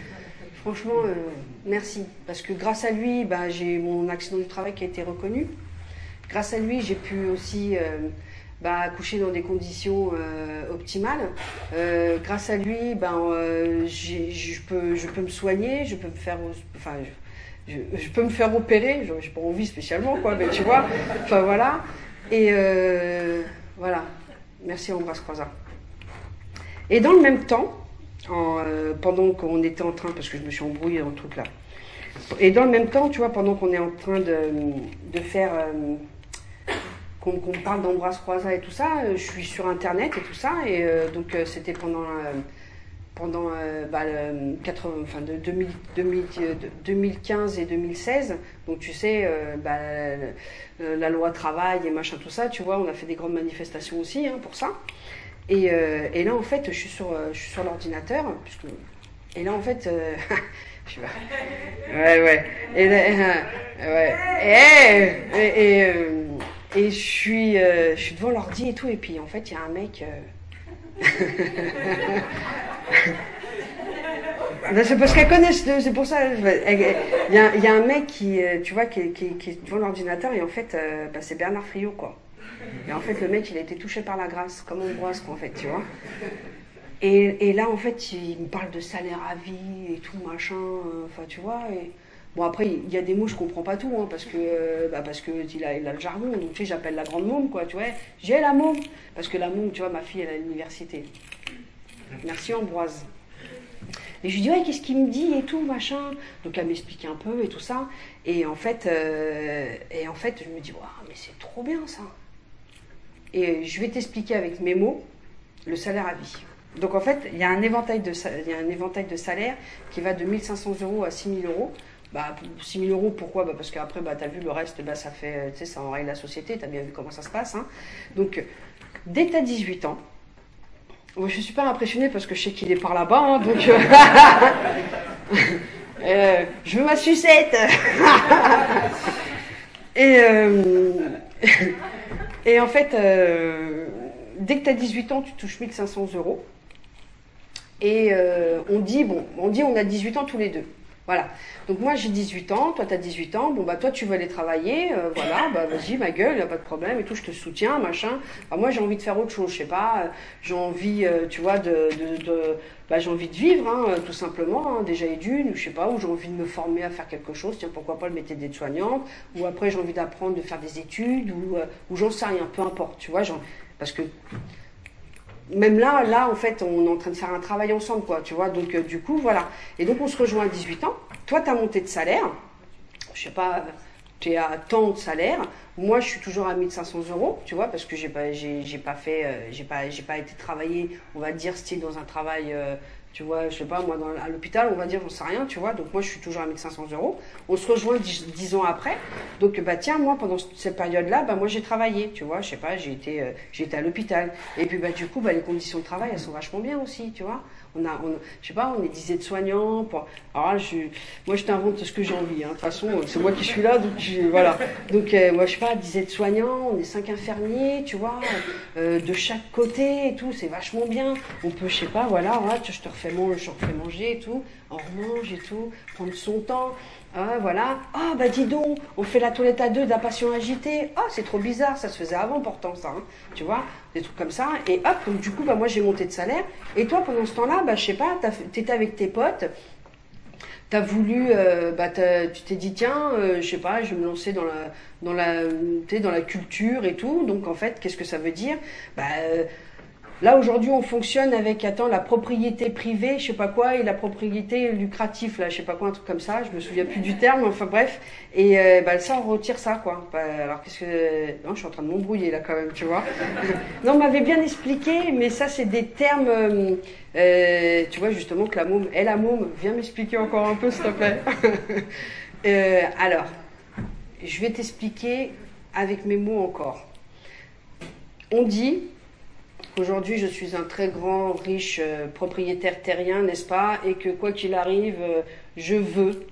franchement, merci. Parce que grâce à lui, j'ai mon accident du travail qui a été reconnu. Grâce à lui, j'ai pu aussi accoucher dans des conditions optimales. Grâce à lui, je peux me soigner, je peux me faire... je peux me faire opérer. J'ai pas envie spécialement, quoi, mais tu vois. Enfin, voilà. Et voilà. Merci Ambroise Croizat. Et dans le même temps, pendant qu'on était en train, parce que je me suis embrouillée dans le truc là, et dans le même temps, tu vois, pendant qu'on est en train de faire, qu'on parle d'Ambroise Croizat et tout ça, je suis sur internet et tout ça, et donc c'était pendant 2015 et 2016, donc tu sais, la loi travail et machin tout ça, tu vois, on a fait des grandes manifestations aussi pour ça. Et là en fait je suis sur l'ordinateur, et là en fait ouais et là, et je suis devant l'ordi et tout, et puis en fait il y a un mec c'est parce qu'elle connaît, c'est pour ça. Il y a un mec qui, tu vois, qui est devant l'ordinateur, et en fait, c'est Bernard Friot, quoi. Et en fait, le mec, il a été touché par la grâce, comme Ambroise, quoi, en fait, tu vois. Et là, en fait, il me parle de salaire à vie et tout, machin, enfin, tu vois. Bon, après, il y a des mots, je comprends pas tout, hein, parce que il a le jargon. Donc, tu sais, j'appelle la grande môme, quoi, tu vois. J'ai la môme. Parce que la môme, tu vois, ma fille, elle est à l'université. Merci, Ambroise. Et je lui dis, ouais, qu'est-ce qu'il me dit et tout, machin. Donc, elle m'explique un peu et tout ça. Et en fait, je me dis, waouh, mais c'est trop bien, ça. Et je vais t'expliquer avec mes mots le salaire à vie. Donc, en fait, il y a un éventail de salaire qui va de 1 500 € à 6 000 €. Bah, 6 000 €, pourquoi? Bah, parce qu'après, bah, tu as vu le reste, bah, ça fait, tu sais, ça enraye la société, tu as bien vu comment ça se passe. Hein. Donc, dès que tu as 18 ans, moi, je suis super impressionnée parce que je sais qu'il est par là-bas, hein, donc je veux ma sucette. Et en fait, dès que tu as 18 ans, tu touches 1 500 €. Et on dit on a 18 ans tous les deux. Voilà. Donc moi j'ai 18 ans, toi tu as 18 ans, bon bah toi tu veux aller travailler, voilà, bah vas-y ma gueule, y a pas de problème et tout, je te soutiens, machin. Bah, moi j'ai envie de faire autre chose, je sais pas, j'ai envie, tu vois, j'ai envie de vivre, hein, tout simplement, hein, déjà et d'une, ou je sais pas, ou j'ai envie de me former à faire quelque chose, tiens pourquoi pas le métier d'aide-soignante, ou après j'ai envie d'apprendre, de faire des études, ou j'en sais rien, peu importe, tu vois, parce que même là, en fait, on est en train de faire un travail ensemble, quoi, tu vois. Donc, du coup, voilà. Et donc, on se rejoint à 18 ans. Toi, tu as monté de salaire. Je sais pas, tu es à tant de salaire. Moi, je suis toujours à 1 500 €, tu vois, parce que j'ai pas été travailler, on va dire, style dans un travail, tu vois, je sais pas, moi, à l'hôpital, on va dire, j'en sais rien, tu vois. Donc, moi, je suis toujours à 1 500 €. On se rejoint 10 ans après. Donc, bah, tiens, moi, pendant cette période-là, bah, moi, j'ai travaillé, tu vois, je sais pas, j'ai été à l'hôpital. Et puis, bah, du coup, bah, les conditions de travail, elles sont vachement bien aussi, tu vois. Je sais pas, on est 10 aides-soignants. Alors là, moi, je t'invente ce que j'ai envie. Hein. De toute façon, c'est moi qui suis là, donc voilà. Donc, moi, je sais pas, 10 aides-soignants, on est 5 infirmiers, tu vois, de chaque côté et tout, c'est vachement bien. On peut, je sais pas, voilà, je te refais manger et tout, on remange et tout, prendre son temps. Voilà. Ah, bah dis donc, on fait la toilette à deux de la passion agitée. Ah, c'est trop bizarre, ça se faisait avant pourtant, ça. Hein. Tu vois, des trucs comme ça. Et hop, donc du coup, bah moi j'ai monté de salaire. Et toi, pendant ce temps-là, bah je sais pas, t'étais avec tes potes. T'as voulu, tu t'es dit tiens, je sais pas, je vais me lancer dans la culture et tout. Donc en fait, qu'est-ce que ça veut dire? Là, aujourd'hui, on fonctionne avec, la propriété privée, je sais pas quoi, et la propriété lucrative, là, je sais pas quoi, un truc comme ça, je me souviens plus du terme, enfin bref. Et ça, on retire ça, quoi. Alors, qu'est-ce que... Non, je suis en train de m'embrouiller, là, quand même, tu vois. Non, on m'avait bien expliqué, mais ça, c'est des termes, tu vois, justement, que la môme... la môme, viens m'expliquer encore un peu, s'il te plaît. Alors, je vais t'expliquer avec mes mots encore. On dit... Aujourd'hui, je suis un très grand, riche propriétaire terrien, n'est-ce pas? Et que quoi qu'il arrive, je veux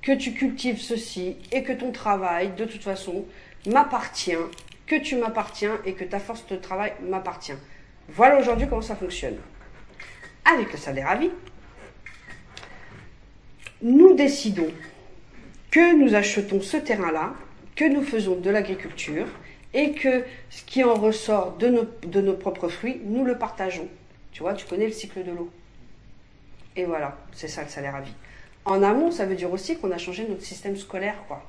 que tu cultives ceci et que ton travail, de toute façon, m'appartient, que tu m'appartiens et que ta force de travail m'appartient. Voilà aujourd'hui comment ça fonctionne. Avec le salaire à vie, nous décidons que nous achetons ce terrain-là, que nous faisons de l'agriculture, et que ce qui en ressort de nos propres fruits, nous le partageons. Tu vois, tu connais le cycle de l'eau. Et voilà, c'est ça le salaire à vie. En amont, ça veut dire aussi qu'on a changé notre système scolaire, quoi.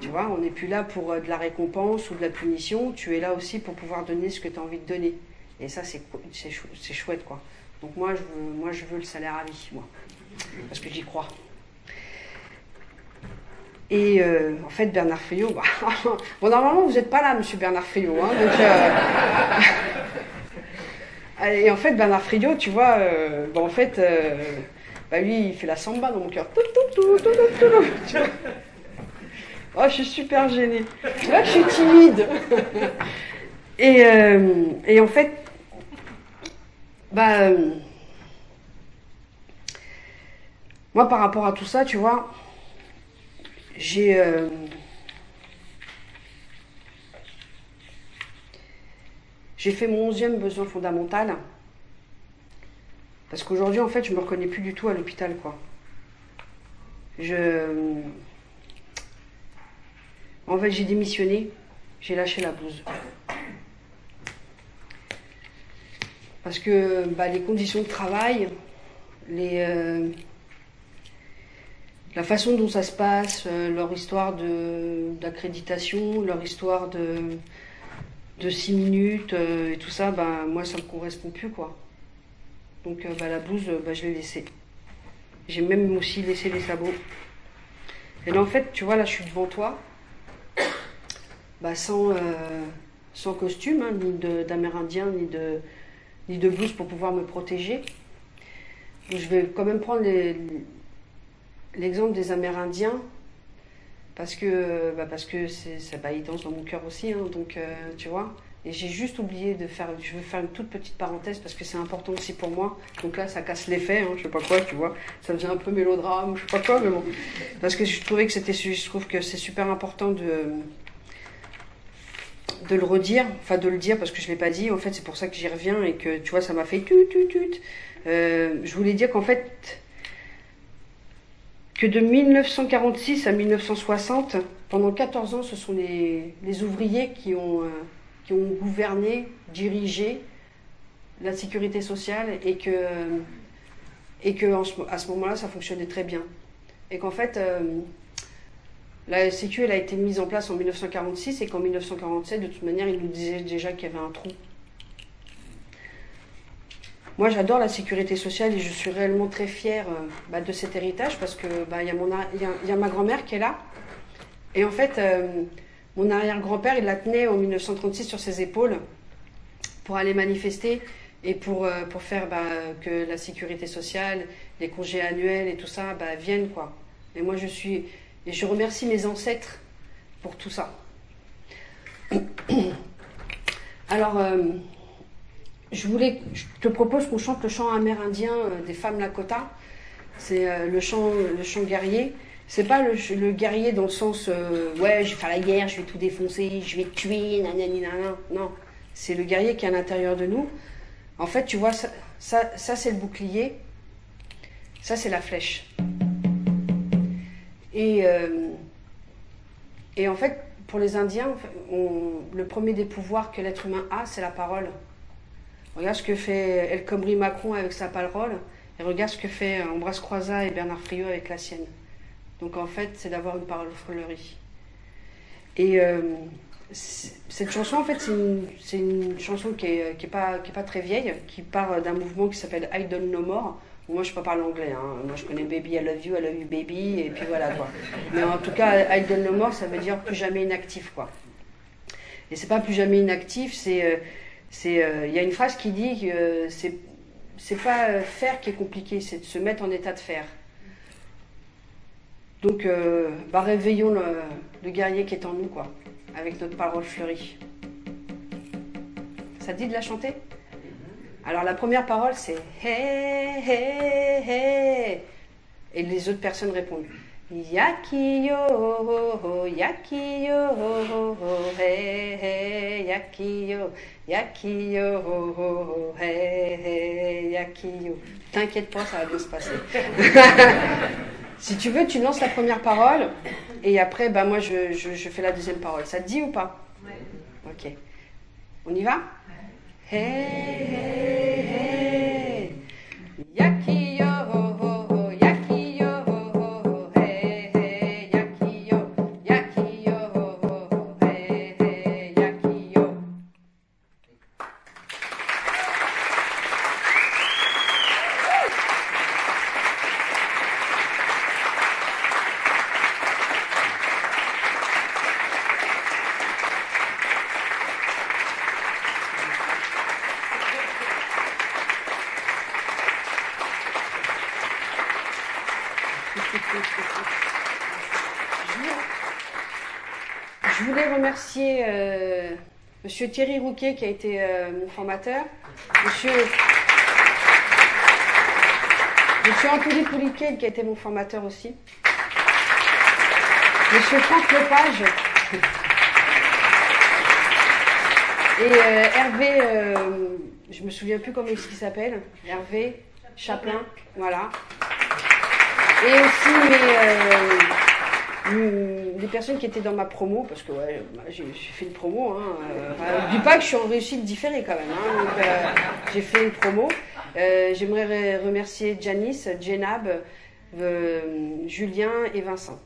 Tu vois, on n'est plus là pour de la récompense ou de la punition, tu es là aussi pour pouvoir donner ce que tu as envie de donner. Et ça, c'est chouette, quoi. Donc moi, je veux le salaire à vie, moi. Parce que j'y crois. Et en fait, Bernard Friot, bon, normalement, vous n'êtes pas là, monsieur Bernard Friot. Hein, donc, et en fait, Bernard Friot, tu vois, lui, il fait la samba dans mon cœur. Oh, je suis super gênée. Tu vois que je suis timide. Et en fait, moi, par rapport à tout ça, tu vois, j'ai fait mon 11e besoin fondamental parce qu'aujourd'hui en fait je me reconnais plus du tout à l'hôpital, quoi. En fait j'ai démissionné, j'ai lâché la blouse Parce que bah, les conditions de travail, la façon dont ça se passe, leur histoire d'accréditation, leur histoire de 6 minutes et tout ça, bah, moi ça me correspond plus quoi. Donc bah, la blouse, bah, je l'ai laissée. J'ai même aussi laissé les sabots. Et là en fait, tu vois, là je suis devant toi, bah, sans costume, hein, ni d'amérindien, ni de blouse pour pouvoir me protéger. Donc, je vais quand même prendre l'exemple des Amérindiens, parce que bah, ils dansent dans mon cœur aussi, hein, donc tu vois. Et j'ai juste oublié je veux faire une toute petite parenthèse parce que c'est important aussi pour moi. Donc là, ça casse l'effet, hein, je sais pas quoi, tu vois. Ça faisait un peu mélodrame, je sais pas quoi, mais bon. Parce que je trouve que c'est super important de le redire, enfin de le dire parce que je l'ai pas dit. En fait, c'est pour ça que j'y reviens et que tu vois, ça m'a fait tut. Je voulais dire qu'en fait, que de 1946 à 1960, pendant 14 ans, ce sont les ouvriers qui ont gouverné, dirigé la sécurité sociale et que à ce moment-là, ça fonctionnait très bien. Et qu'en fait, la Sécu, elle a été mise en place en 1946 et qu'en 1947, de toute manière, ils nous disaient déjà qu'il y avait un trou. Moi, j'adore la sécurité sociale et je suis réellement très fière de cet héritage parce que y a ma grand-mère qui est là. Et en fait, mon arrière-grand-père, il la tenait en 1936 sur ses épaules pour aller manifester et pour faire que la sécurité sociale, les congés annuels et tout ça viennent, quoi. Et moi, je remercie mes ancêtres pour tout ça. Alors, je te propose qu'on chante le chant amérindien des femmes Lakota. C'est le chant guerrier. C'est pas le guerrier dans le sens ouais, je vais faire la guerre, je vais tout défoncer, je vais tuer, nanani nanana. Non, c'est le guerrier qui est à l'intérieur de nous. En fait, tu vois, ça c'est le bouclier, ça c'est la flèche. Et en fait, pour les Indiens, le premier des pouvoirs que l'être humain a, c'est la parole. Regarde ce que fait El Khomri Macron avec sa parole, et regarde ce que fait Ambroise Croizat et Bernard Friot avec la sienne. Donc en fait, c'est d'avoir une parole fleurie. Et cette chanson, en fait, c'est une chanson qui est pas très vieille, qui part d'un mouvement qui s'appelle I Don't Know More. Moi, je ne sais pas parler anglais, hein. Moi, je connais Baby, I love you baby, et puis voilà, quoi. Mais en tout cas, I Don't Know More, ça veut dire plus jamais inactif, quoi. Et c'est pas plus jamais inactif, il y a une phrase qui dit que c'est pas faire qui est compliqué, c'est de se mettre en état de faire. Donc, réveillons le guerrier qui est en nous, quoi, avec notre parole fleurie. Ça te dit de la chanter? Alors, la première parole, c'est hey, hey, hey. Et les autres personnes répondent Yakiyo, yakiyo, hey, hey, yakiyo, yakiyo, hey, hey, yakiyo. T'inquiète pas, ça va bien se passer. Si tu veux, tu lances la première parole et après, moi, je fais la deuxième parole. Ça te dit ou pas? Ouais. Ok. On y va? Hey, hey, hey. Yakiyo. Je voulais remercier Monsieur Thierry Rouquet qui a été mon formateur, Monsieur Anthony Pouliquet qui a été mon formateur aussi, Monsieur Franck Lepage et Hervé, je me souviens plus comment il s'appelle, Hervé Chaplin, voilà. Et aussi les des personnes qui étaient dans ma promo, parce que ouais, bah, j'ai fait une promo. Hein, n'oublie pas que je suis en réussite différée quand même. Hein, donc j'ai fait une promo. J'aimerais remercier Janice, Jenab, Julien et Vincent.